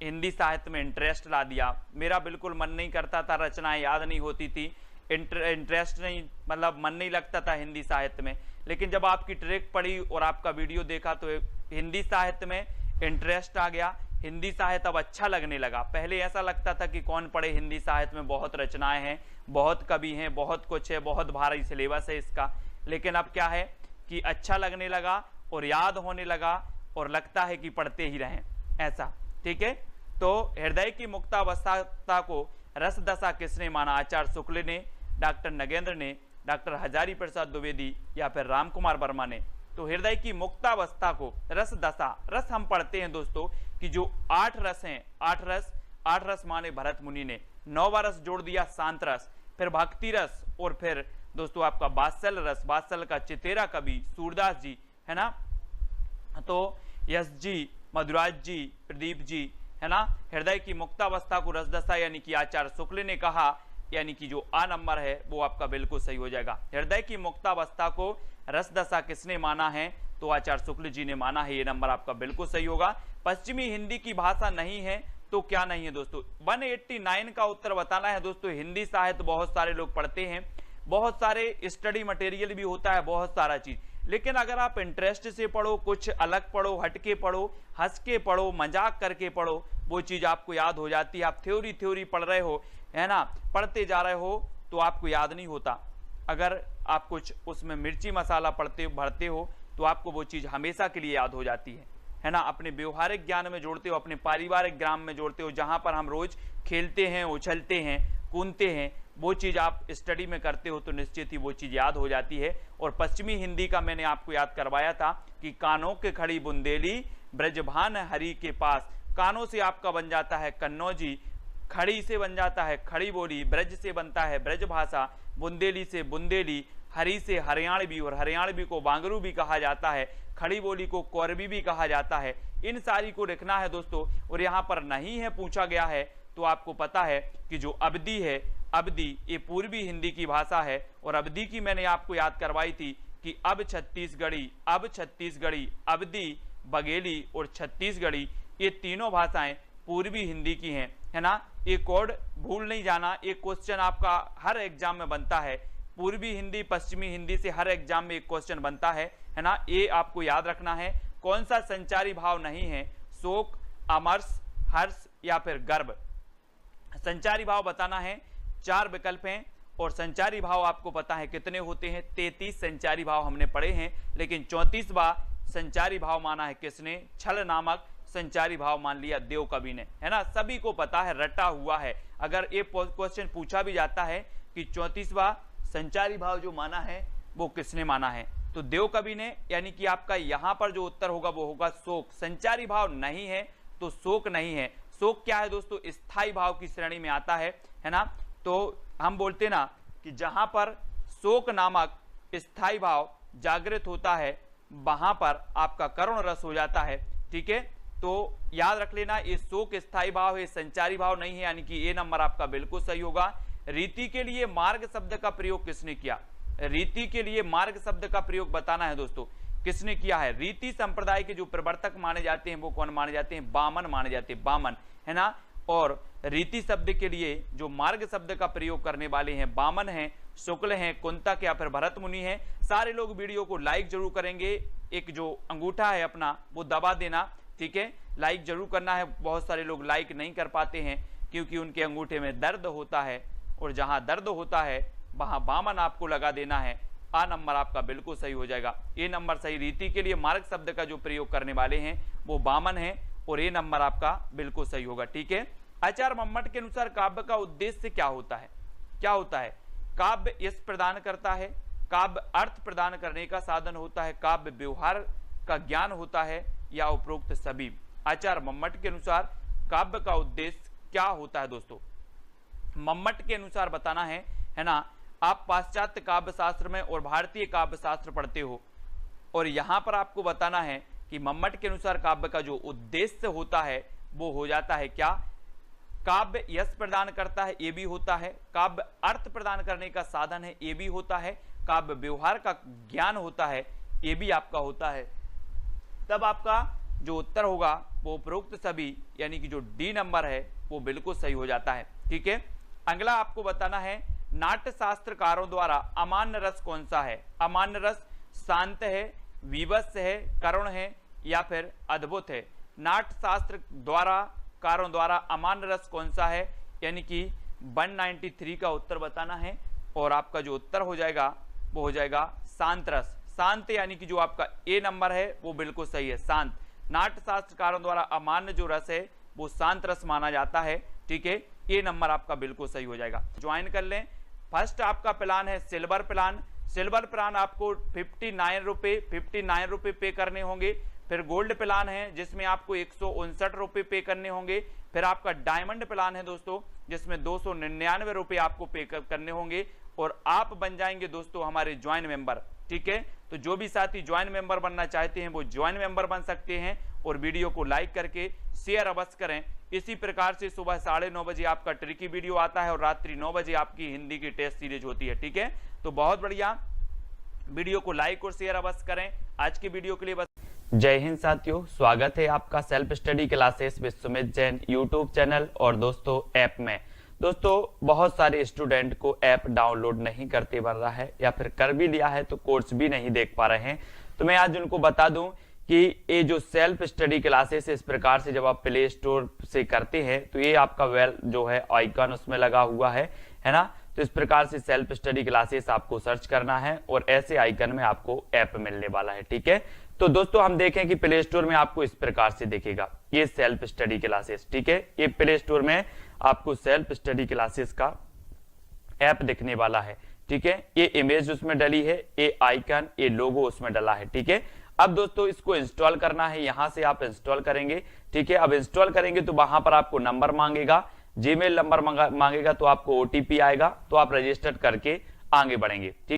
हिंदी साहित्य में इंटरेस्ट ला दिया। मेरा बिल्कुल मन नहीं करता था, रचनाएं याद नहीं होती थी, इंटरेस्ट नहीं, मतलब मन नहीं लगता था हिंदी साहित्य में। लेकिन जब आपकी ट्रिक पढ़ी और आपका वीडियो देखा तो हिंदी साहित्य में इंटरेस्ट आ गया। हिंदी साहित्य अब अच्छा लगने लगा। पहले ऐसा लगता था कि कौन पढ़े हिंदी साहित्य में, बहुत रचनाएं हैं, बहुत कवि हैं, बहुत कुछ है, बहुत भारी सिलेबस है इसका। लेकिन अब क्या है कि अच्छा लगने लगा और याद होने लगा और लगता है कि पढ़ते ही रहें, ऐसा। ठीक है, तो हृदय की मुक्तावस्था को रस दशा किसने माना? आचार्य शुक्ल ने, डॉक्टर नगेंद्र ने, डॉक्टर हजारी प्रसाद द्विवेदी या फिर राम कुमार वर्मा ने। तो हृदय की मुक्तावस्था को रस दशा, रस हम पढ़ते हैं दोस्तों कि जो 8 रस हैं, 8 रस माने भरत मुनि ने, 9वां रस जोड़ दिया शांत रस, फिर भक्ति रस और फिर दोस्तों आपका वात्सल रस। वात्सल का चितेरा कवि सूरदास जी, है ना। तो यश जी, मधुराज जी, प्रदीप जी, है ना। हृदय की मुक्तावस्था को रस दशा यानी कि आचार्य शुक्ल ने कहा, यानी कि जो आ नंबर है वो आपका बिल्कुल सही हो जाएगा। हृदय की मुक्तावस्था को रस दशा किसने माना है? तो आचार्य शुक्ल जी ने माना है, ये नंबर आपका बिल्कुल सही होगा। पश्चिमी हिंदी की भाषा नहीं है तो क्या नहीं है दोस्तों। 189 का उत्तर बताना है दोस्तों। हिंदी साहित्य बहुत सारे लोग पढ़ते हैं, बहुत सारे स्टडी मटेरियल भी होता है, बहुत सारा चीज, लेकिन अगर आप इंटरेस्ट से पढ़ो, कुछ अलग पढ़ो, हटके पढ़ो, हंस के पढ़ो, मजाक करके पढ़ो, वो चीज आपको याद हो जाती है। आप थ्योरी पढ़ रहे हो, है ना, पढ़ते जा रहे हो तो आपको याद नहीं होता। अगर आप कुछ उसमें मिर्ची मसाला भरते हो तो आपको वो चीज हमेशा के लिए याद हो जाती है ना। अपने व्यवहारिक ज्ञान में जोड़ते हो, अपने पारिवारिक ज्ञान में जोड़ते हो, जहां पर हम रोज खेलते हैं, उछलते हैं, कूदते हैं, वो चीज आप स्टडी में करते हो तो निश्चित ही वो चीज याद हो जाती है। और पश्चिमी हिंदी का मैंने आपको याद करवाया था कि कानों के खड़ी बुंदेली ब्रजभान हरि के पास। कानों से आपका बन जाता है कन्नौजी, खड़ी से बन जाता है खड़ी बोली, ब्रज से बनता है ब्रज भाषा, बुंदेली से बुंदेली, हरी से हरियाणवी, और हरियाणवी को बांगरू भी कहा जाता है, खड़ी बोली को कोरबी भी कहा जाता है। इन सारी को लिखना है दोस्तों। और यहाँ पर नहीं है पूछा गया है तो आपको पता है कि जो अवधी है, अवधी ये पूर्वी हिंदी की भाषा है। और अवधी की मैंने आपको याद करवाई थी कि अब छत्तीसगढ़ी, अवधी, बघेली और छत्तीसगढ़ी, ये तीनों भाषाएं पूर्वी हिंदी की हैं, है ना। ये कोड भूल नहीं जाना, एक क्वेश्चन आपका हर एग्जाम में बनता है। पूर्वी हिंदी पश्चिमी हिंदी से हर एग्जाम में एक क्वेश्चन बनता है ना। ये आपको याद रखना है। कौन सा संचारी भाव नहीं है, शोक, अमर्ष, हर्ष या फिर गर्व। संचारी भाव बताना है, 4 विकल्प हैं। और संचारी भाव आपको पता है कितने होते हैं, 33 संचारी भाव हमने पढ़े हैं, लेकिन 34वां संचारी भाव माना है किसने, छल नामक संचारी भाव मान लिया देव कवि ने, है ना। सभी को पता है, रटा हुआ है। अगर ये क्वेश्चन पूछा भी जाता है कि 34वां संचारी भाव जो माना है वो किसने माना है, तो देव कवि ने। यानी कि आपका यहां पर जो उत्तर होगा वो होगा शोक। संचारी भाव नहीं है तो शोक नहीं है। शोक क्या है दोस्तों, स्थायी भाव की श्रेणी में आता है ना। तो हम बोलते ना कि जहां पर शोक नामक स्थायी भाव जागृत होता है वहां पर आपका करुण रस हो जाता है, ठीक है। तो याद रख लेना, ये शोक स्थायी भाव है, संचारी भाव नहीं है, यानी कि ए नंबर आपका बिल्कुल सही होगा। रीति के लिए मार्ग शब्द का प्रयोग किसने किया, रीति के लिए मार्ग शब्द का प्रयोग बताना है दोस्तों, किसने किया है। रीति संप्रदाय के जो प्रवर्तक माने जाते हैं वो कौन माने जाते हैं, बामन माने जाते हैं, बामन, है ना। और रीति शब्द के लिए जो मार्ग शब्द का प्रयोग करने वाले हैं बामन हैं, शुक्ल हैं, कुंतक या फिर भरत मुनि हैं। सारे लोग वीडियो को लाइक जरूर करेंगे, एक जो अंगूठा है अपना वो दबा देना, ठीक है, लाइक जरूर करना है। बहुत सारे लोग लाइक नहीं कर पाते हैं क्योंकि उनके अंगूठे में दर्द होता है, और जहां दर्द होता है वहां बामन आपको लगा देना है। आ नंबर आपका बिल्कुल सही हो जाएगा, ए नंबर सही। रीति के लिए मार्ग शब्द का जो प्रयोग करने वाले हैं वो बामन है, और ए नंबर आपका बिल्कुल सही होगा, ठीक है। आचार्य मम्मट के अनुसार काव्य का उद्देश्य क्या होता है, क्या होता है। काव्य यश प्रदान करता है, काव्य अर्थ प्रदान करने का साधन होता है, काव्य व्यवहार का ज्ञान होता है, या उपरोक्त सभी। आचार्य मम्मट के अनुसार काव्य का उद्देश्य क्या होता है दोस्तों। मम्मट के अनुसार बताना है ना। आप पाश्चात्य काव्य शास्त्र में और भारतीय काव्य शास्त्र पढ़ते हो, और यहां पर आपको बताना है कि मम्मट के अनुसार काव्य का जो उद्देश्य होता है वो हो जाता है क्या, काव्य यश प्रदान करता है, ये भी होता है, काव्य अर्थ प्रदान करने का साधन है, ये भी होता है, काव्य व्यवहार का ज्ञान होता है, ये भी आपका होता है। तब आपका जो उत्तर होगा वो उपरोक्त सभी, यानी कि जो डी नंबर है वो बिल्कुल सही हो जाता है, ठीक है। अगला आपको बताना है, नाट्य शास्त्रकारों द्वारा अमान्य रस कौन सा है। अमान्य रस शांत है, विवश है, करुण है या फिर अद्भुत है। नाट्य शास्त्र द्वारा कारों द्वारा अमान्य रस कौन सा है, यानी कि 193 का उत्तर बताना है। और आपका जो उत्तर हो जाएगा वो हो जाएगा शांत रस। शांत यानी कि जो आपका ए नंबर है वो बिल्कुल सही है, शांत। नाट्य शास्त्रकारों द्वारा अमान्य जो रस है वो शांत रस माना जाता है, ठीक है। ए नंबर आपका बिल्कुल सही हो जाएगा। ज्वाइन कर लें। फर्स्ट आपका प्लान है सिल्वर प्लान। सिल्वर प्लान आपको 59 रुपए पे करने होंगे। फिर गोल्ड प्लान है जिसमें आपको 159 रुपए पे करने होंगे। फिर आपका डायमंड प्लान है दोस्तों जिसमें 299 रुपए आपको पे करने होंगे, और आप बन जाएंगे दोस्तों हमारे ज्वाइन मेंबर, ठीक है। तो जो भी साथी ज्वाइन मेंबर बनना चाहते हैं वो ज्वाइन मेंबर बन सकते हैं, और वीडियो को लाइक करके शेयर अवश्य करें। इसी प्रकार से सुबह 9:30 बजे आपका ट्रिकी वीडियो आता है और रात्रि 9 बजे आपकी हिंदी की टेस्ट सीरीज होती है, ठीक है। तो बहुत बढ़िया, वीडियो को लाइक और शेयर अवश्य करें। आज की वीडियो के लिए बस। जय हिंद साथियों, स्वागत है आपका self study classes with Sumit Jain YouTube channel और दोस्तों ऐप में। दोस्तों बहुत सारे स्टूडेंट को ऐप डाउनलोड नहीं करते बन रहा है या फिर कर भी लिया है तो कोर्स भी नहीं देख पा रहे हैं। तो मैं आज उनको बता दूं कि ये जो सेल्फ स्टडी क्लासेस इस प्रकार से जब आप प्ले स्टोर से करते हैं तो ये आपका वेल जो है आइकन उसमें लगा हुआ है ना। तो इस प्रकार से सेल्फ स्टडी क्लासेस आपको सर्च करना है और ऐसे आइकन में आपको ऐप मिलने वाला है। ठीक है, तो दोस्तों हम देखें कि प्ले स्टोर में आपको इस प्रकार से दिखेगा ये सेल्फ स्टडी क्लासेस। ठीक है, ये प्ले स्टोर में आपको सेल्फ स्टडी क्लासेस का ऐप दिखने वाला है। ठीक है, ये इमेज उसमें डली है, ये आइकन, ये लोगो उसमें डला है। ठीक है, अब दोस्तों इसको इंस्टॉल करना है, यहां से आप इंस्टॉल करेंगे। ठीक है, अब इंस्टॉल करेंगे तो वहां पर आपको नंबर मांगेगा, जीमेल नंबर मांगेगा, तो आपको ओटीपी आएगा, तो आप रजिस्टर करके आगे बढ़ेंगे। ठीक